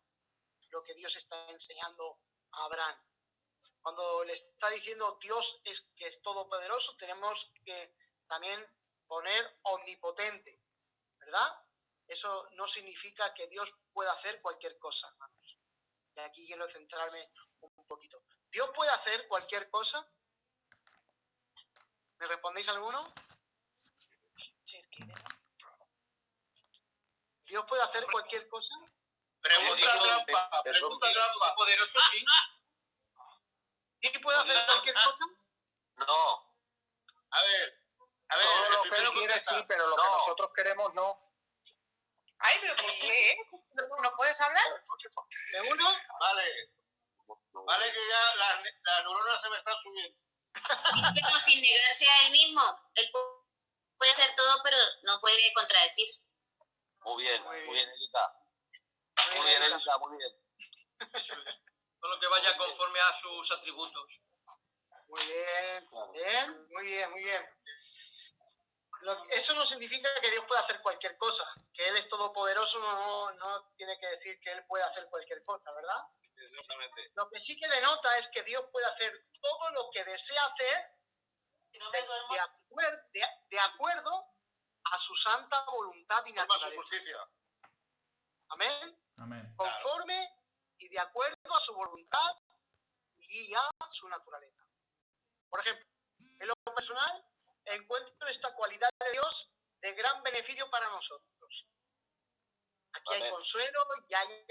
lo que Dios está enseñando a Abraham. Cuando le está diciendo Dios que es todopoderoso, tenemos que también poner omnipotente, ¿verdad? Eso no significa que Dios pueda hacer cualquier cosa, hermanos. Y aquí quiero centrarme un poquito. ¿Dios puede hacer cualquier cosa? ¿Me respondéis alguno? ¿Dios puede hacer cualquier cosa? Pregunta trampa. Poderoso, sí. ¿Y puede hacer cualquier cosa? No. A ver. Todo lo que él quiere sí, pero lo que nosotros queremos no. Ay, pero ¿por qué? ¿No puedes hablar? ¿Seguro? Vale que ya las neuronas se me están subiendo. Pero sin negarse a él mismo. Él puede hacer todo, pero no puede contradecirse. Muy bien, Erika. Muy bien, Erika, muy bien. Eso es. Todo lo que vaya conforme a sus atributos. Muy bien, muy bien. Eso no significa que Dios pueda hacer cualquier cosa. Que Él es todopoderoso no tiene que decir que Él puede hacer cualquier cosa, ¿verdad? Exactamente. Lo que sí que denota es que Dios puede hacer todo lo que desea hacer de acuerdo a su santa voluntad y naturaleza. Amén. Amén. Conforme y de acuerdo a su voluntad y a su naturaleza. Por ejemplo, en lo personal, encuentro esta cualidad de Dios de gran beneficio para nosotros. Aquí hay consuelo y hay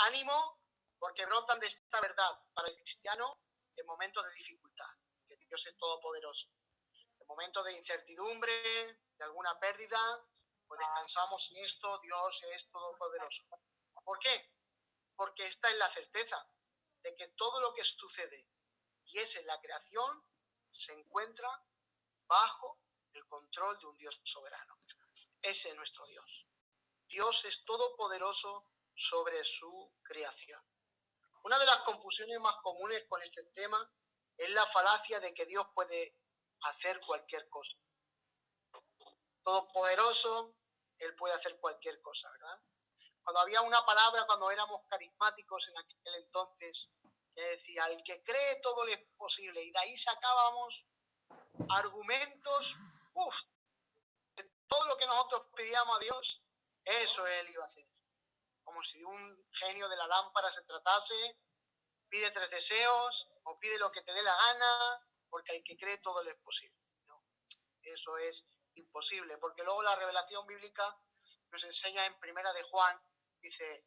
ánimo, porque brotan de esta verdad para el cristiano en momentos de dificultad, que Dios es todopoderoso. En momentos de incertidumbre, de alguna pérdida, pues descansamos en esto, Dios es todopoderoso. ¿Por qué? Porque esta es la certeza de que todo lo que sucede y es en la creación se encuentra bajo el control de un Dios soberano. Ese es nuestro Dios. Dios es todopoderoso sobre su creación. Una de las confusiones más comunes con este tema es la falacia de que Dios puede hacer cualquier cosa. Todopoderoso, Él puede hacer cualquier cosa, ¿verdad? Cuando había una palabra, cuando éramos carismáticos en aquel entonces, que decía, el que cree todo le es posible, y de ahí sacábamos argumentos, de todo lo que nosotros pedíamos a Dios, eso Él iba a hacer. Como si de un genio de la lámpara se tratase, pide 3 deseos, o pide lo que te dé la gana, porque al que cree todo le es posible. No, eso es imposible, porque luego la revelación bíblica nos enseña en Primera de Juan, dice,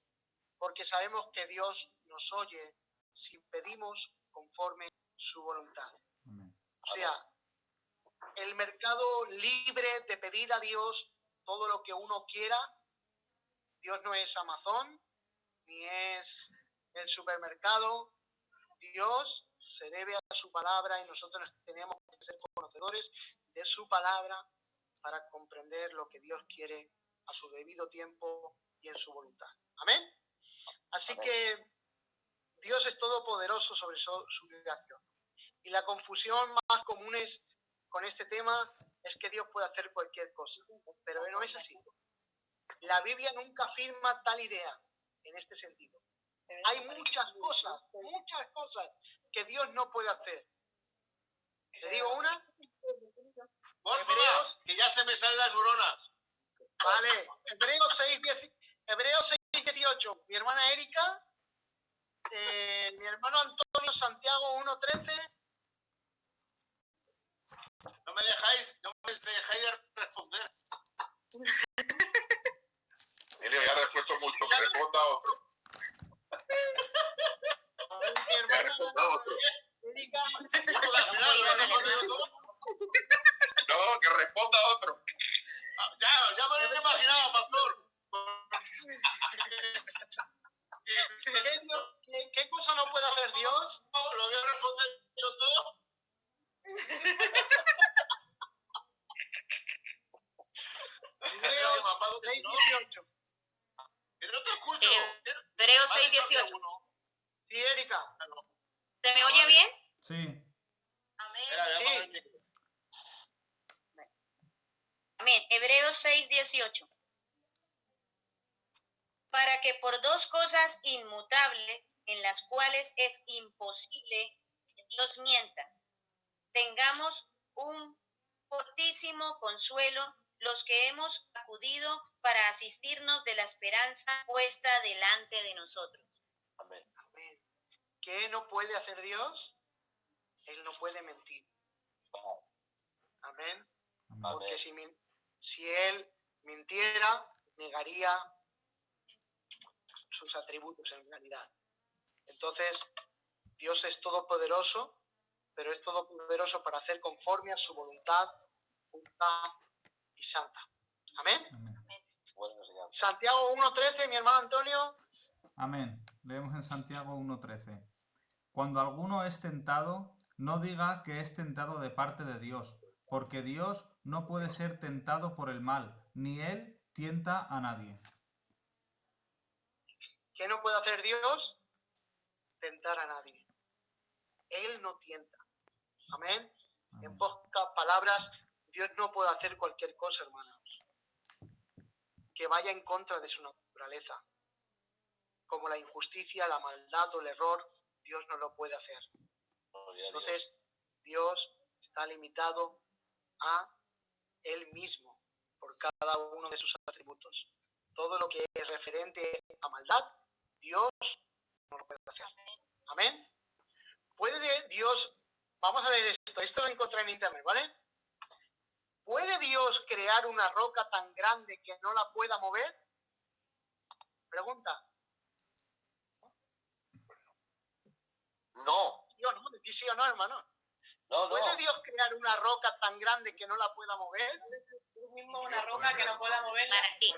porque sabemos que Dios nos oye si pedimos conforme su voluntad. Amén. O sea, el mercado libre de pedir a Dios todo lo que uno quiera. Dios no es Amazon, ni es el supermercado. Dios se debe a su palabra y nosotros tenemos que ser conocedores de su palabra para comprender lo que Dios quiere a su debido tiempo y en su voluntad. Amén. Así que Dios es todopoderoso sobre su creación. Y la confusión más común con este tema es que Dios puede hacer cualquier cosa, pero no es así. La Biblia nunca afirma tal idea en este sentido. Hay muchas cosas que Dios no puede hacer. ¿Te digo una? Hebreos, que ya se me salen las neuronas. Vale, Hebreos 6:18. Mi hermana Erika, mi hermano Antonio, Santiago 1:13. No me dejáis de responder. Emilio, ya ha respuesto mucho, que responda otro. Mi hermana Responda otro. Erika. No, que lo responda otro. Ya me lo he imaginado, pastor. ¿Qué cosa no puede hacer Dios? Lo voy a responder yo todo. Hebreos 6:18. Que no te escucho. Hebreos 6:18. Sí, Erika. ¿Se me oye bien? Sí. Amén. Sí. Amén. Hebreos 6:18. Para que por dos cosas inmutables, en las cuales es imposible que Dios mienta, tengamos un fortísimo consuelo los que hemos acudido para asistirnos de la esperanza puesta delante de nosotros. Amén. Amén. ¿Qué no puede hacer Dios? Él no puede mentir. Amén. Porque si Él mintiera, negaría sus atributos en realidad. Entonces, Dios es todopoderoso, pero es todopoderoso para hacer conforme a su voluntad justa y santa. Amén. Santiago 1:13, mi hermano Antonio. Amén. Leemos en Santiago 1:13. Cuando alguno es tentado, no diga que es tentado de parte de Dios, porque Dios no puede ser tentado por el mal, ni Él tienta a nadie. ¿Qué no puede hacer Dios? Tentar a nadie. Él no tienta. Amén. En pocas palabras, Dios no puede hacer cualquier cosa, hermanos, que vaya en contra de su naturaleza. Como la injusticia, la maldad o el error, Dios no lo puede hacer. Entonces, Dios está limitado a Él mismo por cada uno de sus atributos. Todo lo que es referente a maldad, Dios no lo puede hacer. Amén. ¿Puede Dios, vamos a ver esto lo encontré en internet, ¿vale? ¿Puede Dios crear una roca tan grande que no la pueda mover? Pregunta. No. ¿Sí o no? ¿Decís sí o no, hermano? No. ¿Puede Dios crear una roca tan grande que no la pueda mover? Mismo una roca que no pueda moverla. Para ti.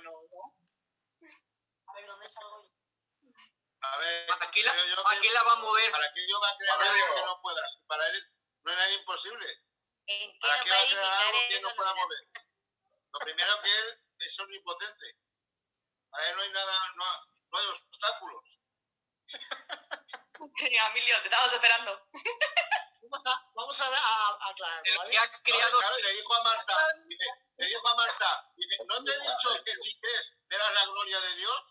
A ver, ¿dónde salgo yo? A ver, Aquí la va a mover. ¿Para qué Dios va a crear algo que no pueda? Para Él no hay nada imposible. ¿En qué ¿Para nos qué va va a a crear edificar algo que eso? no pueda mover? Lo primero que Él es omnipotente. Para Él no hay nada, no hay obstáculos. Emilio, te estamos esperando. Vamos a aclarar, El ¿vale? que ha creado. Claro, y le dijo a Marta, dice, ¿no te he dicho que si crees verás la gloria de Dios?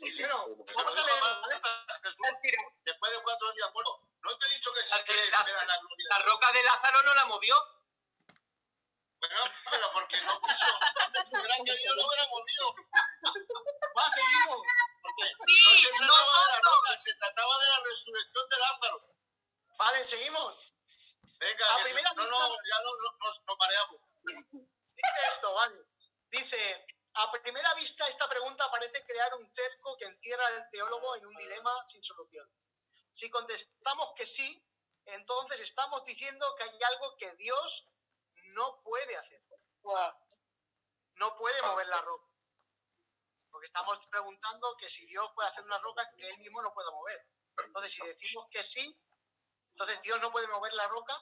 Bueno, vamos a leerlo, ¿vale? Jesús, después de 4 días muerto, ¿no te he dicho que si crees verás la gloria de La Dios? roca de Lázaro no la movió. Bueno, pero porque no quiso. Si hubieran querido, no hubieran movido. Va, seguimos. Porque Sí, no se trataba de la nosotros. roca, se trataba de la resurrección de Lázaro. Vale, seguimos. Venga, A primera vista- ya nos mareamos. Dice esto, ¿vale? Dice, a primera vista esta pregunta parece crear un cerco que encierra al teólogo en un dilema sin solución. Si contestamos que sí, entonces estamos diciendo que hay algo que Dios no puede hacer. No puede mover la roca. Porque estamos preguntando que si Dios puede hacer una roca que Él mismo no pueda mover. Entonces, si decimos que sí, entonces Dios no puede mover la roca.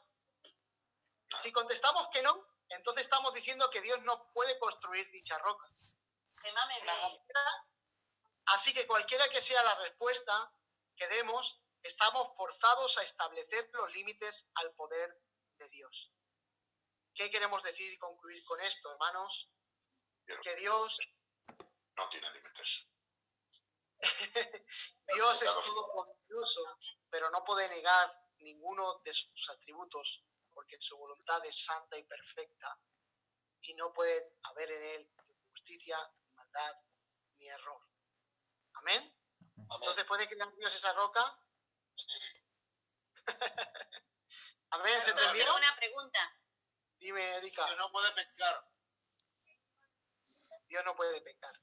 Si contestamos que no, entonces estamos diciendo que Dios no puede construir dicha roca. Así que cualquiera que sea la respuesta que demos, estamos forzados a establecer los límites al poder de Dios. ¿Qué queremos decir y concluir con esto, hermanos? Que Dios No tiene límites. Dios es todopoderoso, pero no puede negar ninguno de sus atributos, porque su voluntad es santa y perfecta, y no puede haber en él injusticia, ni maldad, ni error. ¿Amén? Entonces, ¿puede crear Dios esa roca? ¿Amén? ¿Se entendió? Tengo una pregunta. Dime, Erika. Dios no puede pecar. Dios no puede pecar.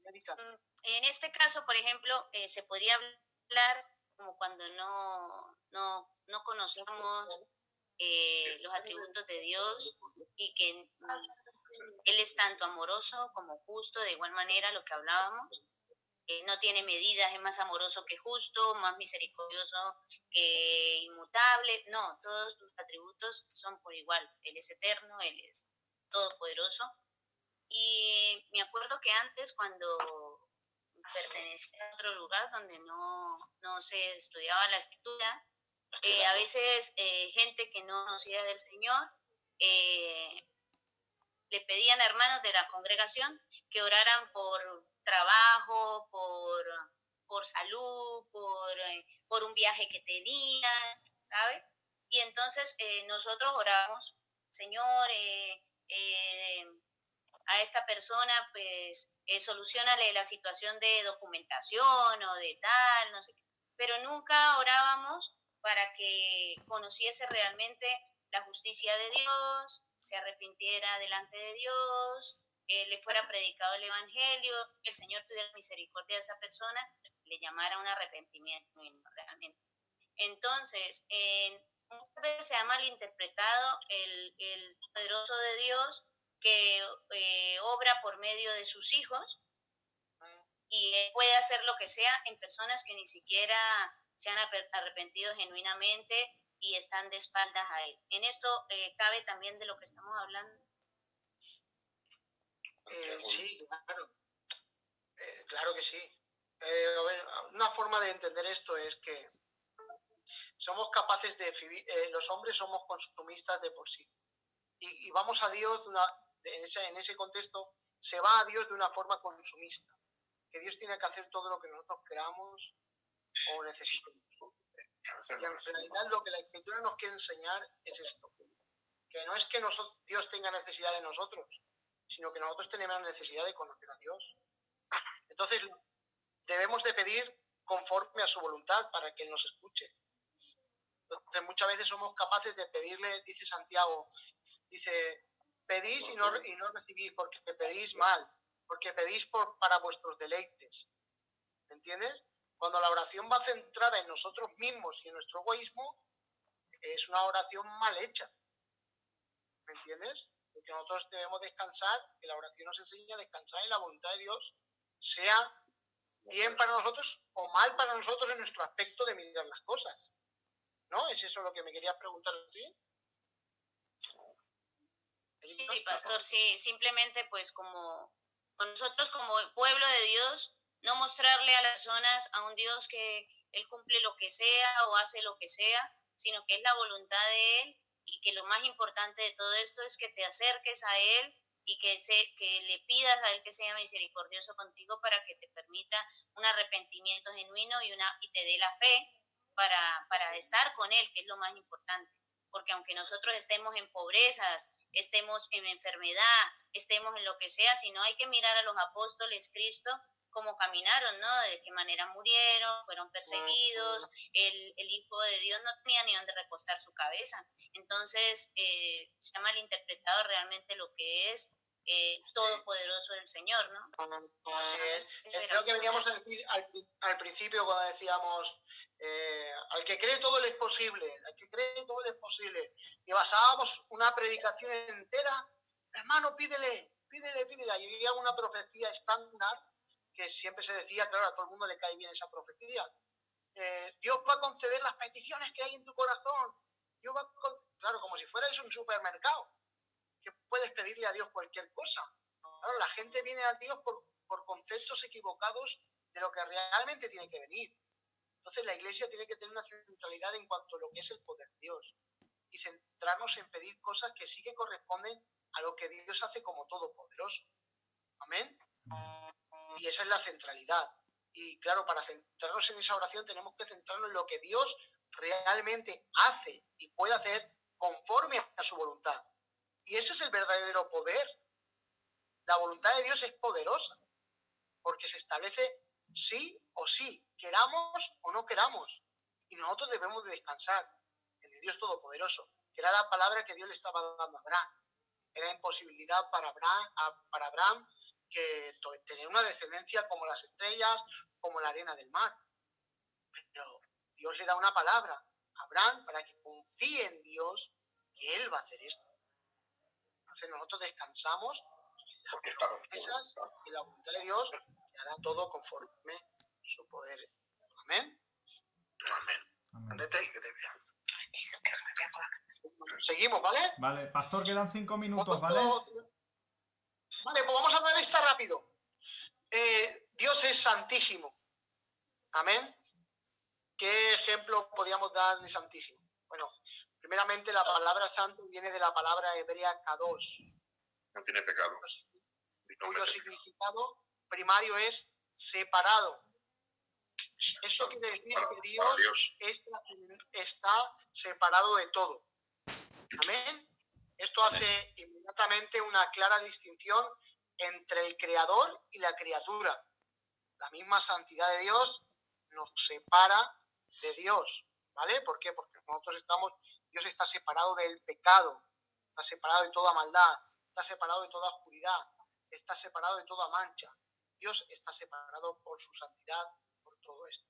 Erika. En este caso, por ejemplo, se podría hablar como cuando no no conocíamos los atributos de Dios y que Él es tanto amoroso como justo, de igual manera lo que hablábamos. No tiene medidas, es más amoroso que justo, más misericordioso que inmutable. No, todos sus atributos son por igual. Él es eterno, Él es todopoderoso. Y me acuerdo que antes, cuando pertenecía a otro lugar donde no se estudiaba la escritura, a veces gente que no conocía del Señor le pedían a hermanos de la congregación que oraran por trabajo, por salud, por un viaje que tenían, ¿sabe? Y entonces nosotros oramos, Señor, a esta persona, pues, solucionale la situación de documentación o de tal, no sé qué. Pero nunca orábamos para que conociese realmente la justicia de Dios, se arrepintiera delante de Dios, le fuera predicado el evangelio, el Señor tuviera misericordia de esa persona, le llamara un arrepentimiento realmente. Entonces, muchas veces se ha malinterpretado el poderoso de Dios que obra por medio de sus hijos y puede hacer lo que sea en personas que ni siquiera se han arrepentido genuinamente y están de espaldas a Él. En esto cabe también de lo que estamos hablando. Sí, claro. Claro que sí. A ver, una forma de entender esto es que somos capaces de vivir, los hombres somos consumistas de por sí. Y vamos a Dios, en ese contexto, se va a Dios de una forma consumista. Que Dios tiene que hacer todo lo que nosotros queramos o necesitemos. Y en realidad lo que la Escritura nos quiere enseñar es esto. Que no es que Dios tenga necesidad de nosotros, sino que nosotros tenemos necesidad de conocer a Dios. Entonces, debemos de pedir conforme a su voluntad para que Él nos escuche. Entonces, muchas veces somos capaces de pedirle, dice Santiago, dice, pedís y no recibís porque pedís mal, porque pedís para vuestros deleites. ¿Me entiendes? Cuando la oración va centrada en nosotros mismos y en nuestro egoísmo, es una oración mal hecha. ¿Me entiendes? Porque nosotros debemos descansar, que la oración nos enseña a descansar en la voluntad de Dios, sea bien para nosotros o mal para nosotros en nuestro aspecto de mirar las cosas. ¿No? ¿Es eso lo que me querías preguntar? ¿Sí? Sí, pastor, sí, simplemente pues como nosotros como pueblo de Dios, no mostrarle a las personas a un Dios que Él cumple lo que sea o hace lo que sea, sino que es la voluntad de Él y que lo más importante de todo esto es que te acerques a Él y que le pidas a Él que sea misericordioso contigo para que te permita un arrepentimiento genuino y te dé la fe para estar con Él, que es lo más importante. Porque aunque nosotros estemos en pobrezas, estemos en enfermedad, estemos en lo que sea, si no hay que mirar a los apóstoles Cristo cómo caminaron, ¿no? De qué manera murieron, fueron perseguidos, el Hijo de Dios no tenía ni dónde recostar su cabeza. Entonces, se ha malinterpretado realmente lo que es todopoderoso del Señor, ¿no? Así es. Creo que veníamos a decir al principio cuando decíamos al que cree todo le es posible, al que cree todo le es posible. Y basábamos una predicación entera, hermano, pídele. Y había una profecía estándar que siempre se decía, claro, a todo el mundo le cae bien esa profecía. Dios va a conceder las peticiones que hay en tu corazón. Dios va a claro, como si fuera eso un supermercado, que puedes pedirle a Dios cualquier cosa. Claro, la gente viene a Dios por conceptos equivocados de lo que realmente tiene que venir. Entonces la Iglesia tiene que tener una centralidad en cuanto a lo que es el poder de Dios y centrarnos en pedir cosas que sí que corresponden a lo que Dios hace como todopoderoso. Amén. Y esa es la centralidad. Y claro, para centrarnos en esa oración tenemos que centrarnos en lo que Dios realmente hace y puede hacer conforme a su voluntad. Y ese es el verdadero poder. La voluntad de Dios es poderosa, porque se establece sí o sí, queramos o no queramos. Y nosotros debemos de descansar en el Dios Todopoderoso, que era la palabra que Dios le estaba dando a Abraham. Era imposibilidad para Abraham que tener una descendencia como las estrellas, como la arena del mar. Pero Dios le da una palabra a Abraham para que confíe en Dios que Él va a hacer esto. Entonces nosotros descansamos Porque en las estamos promesas y la voluntad de Dios, que hará todo conforme su poder. Amén. Amén. Seguimos, ¿vale? Vale, pastor, quedan 5 minutos, ¿vale? Vale, pues vamos a dar esta rápido. Dios es santísimo. Amén. ¿Qué ejemplo podríamos dar de santísimo? Bueno, primeramente la palabra santo viene de la palabra hebrea kadosh, No tiene pecado. cuyo significado primario es separado. Eso quiere decir que Dios está separado de todo. Amén. Esto hace inmediatamente una clara distinción entre el creador y la criatura. La misma santidad de Dios nos separa de Dios, ¿vale? ¿Por qué? Porque Dios está separado del pecado, está separado de toda maldad, está separado de toda oscuridad, está separado de toda mancha. Dios está separado por su santidad, por todo esto.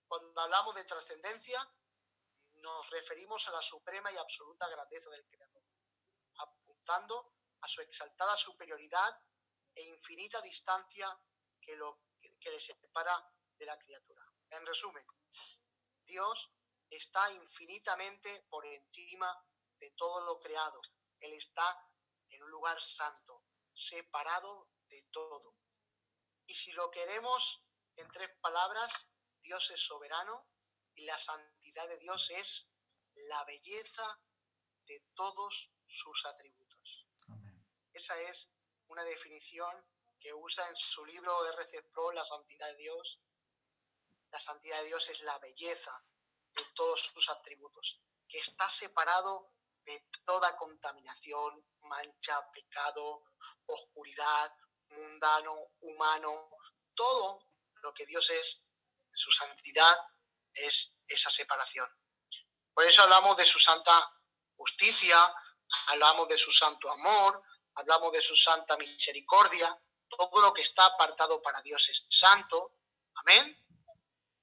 Cuando hablamos de trascendencia, nos referimos a la suprema y absoluta grandeza del Creador, apuntando a su exaltada superioridad e infinita distancia que le separa de la criatura. En resumen, Dios está infinitamente por encima de todo lo creado. Él está en un lugar santo, separado de todo. Y si lo queremos en 3 palabras, Dios es soberano y la santidad de Dios es la belleza de todos sus atributos. Amén. Esa es una definición que usa en su libro R.C. Pro, La santidad de Dios. La santidad de Dios es la belleza de todos sus atributos, que está separado de toda contaminación, mancha, pecado, oscuridad, mundano, humano. Todo lo que Dios es, su santidad, es esa separación. Por eso hablamos de su santa justicia, hablamos de su santo amor, hablamos de su santa misericordia. Todo lo que está apartado para Dios es santo. Amén.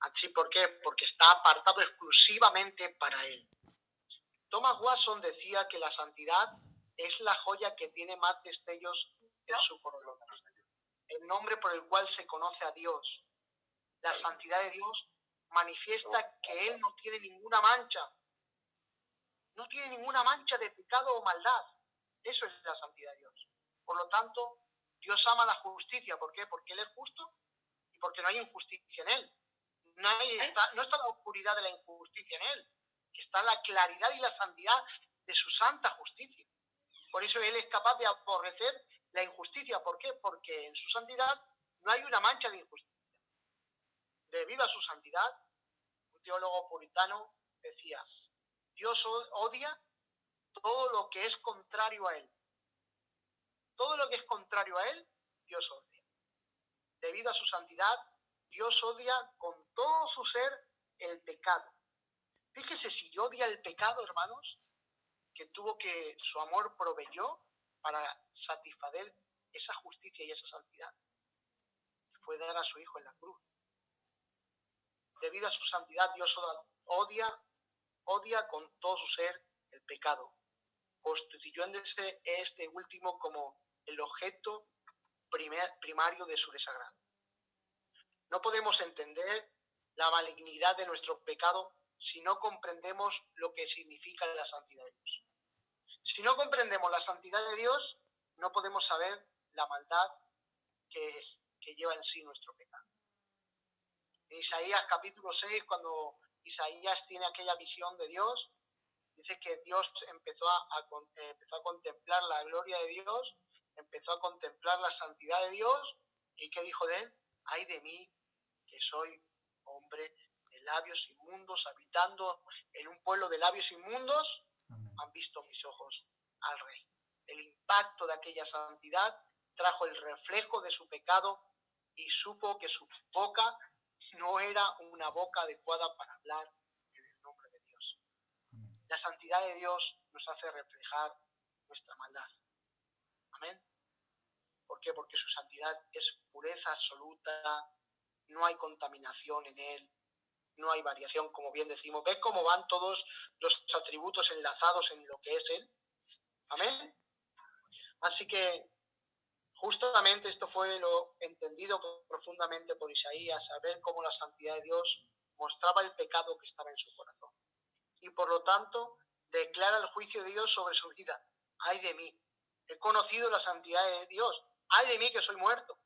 Así, ¿por qué? Porque está apartado exclusivamente para Él. Thomas Watson decía que la santidad es la joya que tiene más destellos en su corona, el nombre por el cual se conoce a Dios. La santidad de Dios manifiesta que Él no tiene ninguna mancha. No tiene ninguna mancha de pecado o maldad. Eso es la santidad de Dios. Por lo tanto, Dios ama la justicia. ¿Por qué? Porque Él es justo y porque no hay injusticia en Él. No está la oscuridad de la injusticia en Él. Está la claridad y la santidad de su santa justicia. Por eso Él es capaz de aborrecer la injusticia. ¿Por qué? Porque en su santidad no hay una mancha de injusticia. Debido a su santidad, un teólogo puritano decía: Dios odia todo lo que es contrario a Él. Todo lo que es contrario a Él, Dios odia. Debido a su santidad, Dios odia con todo su ser el pecado. Fíjese si odia el pecado, hermanos, que su amor proveyó para satisfacer esa justicia y esa santidad. Fue dar a su Hijo en la cruz. Debido a su santidad, Dios odia con todo su ser el pecado, constituyéndose este último como el objeto primario de su desagrado. No podemos entender la malignidad de nuestro pecado si no comprendemos lo que significa la santidad de Dios. Si no comprendemos la santidad de Dios, no podemos saber la maldad que lleva en sí nuestro pecado. En Isaías capítulo 6, cuando Isaías tiene aquella visión de Dios, dice que Dios empezó a contemplar la gloria de Dios, empezó a contemplar la santidad de Dios, y ¿qué dijo de él? Ay de mí, que soy hombre de labios inmundos, habitando en un pueblo de labios inmundos. Amén. Han visto mis ojos al Rey. El impacto de aquella santidad trajo el reflejo de su pecado y supo que su boca no era una boca adecuada para hablar en el nombre de Dios. Amén. La santidad de Dios nos hace reflejar nuestra maldad. Amén. ¿Por qué? Porque su santidad es pureza absoluta, no hay contaminación en Él. no hay variación, como bien decimos. ¿Ves cómo van todos los atributos enlazados en lo que es Él? Amén. Así que justamente esto fue lo entendido profundamente por Isaías, saber cómo la santidad de Dios mostraba el pecado que estaba en su corazón. Y por lo tanto, declara el juicio de Dios sobre su vida. ¡Ay de mí! He conocido la santidad de Dios. ¡Ay de mí que soy muerto!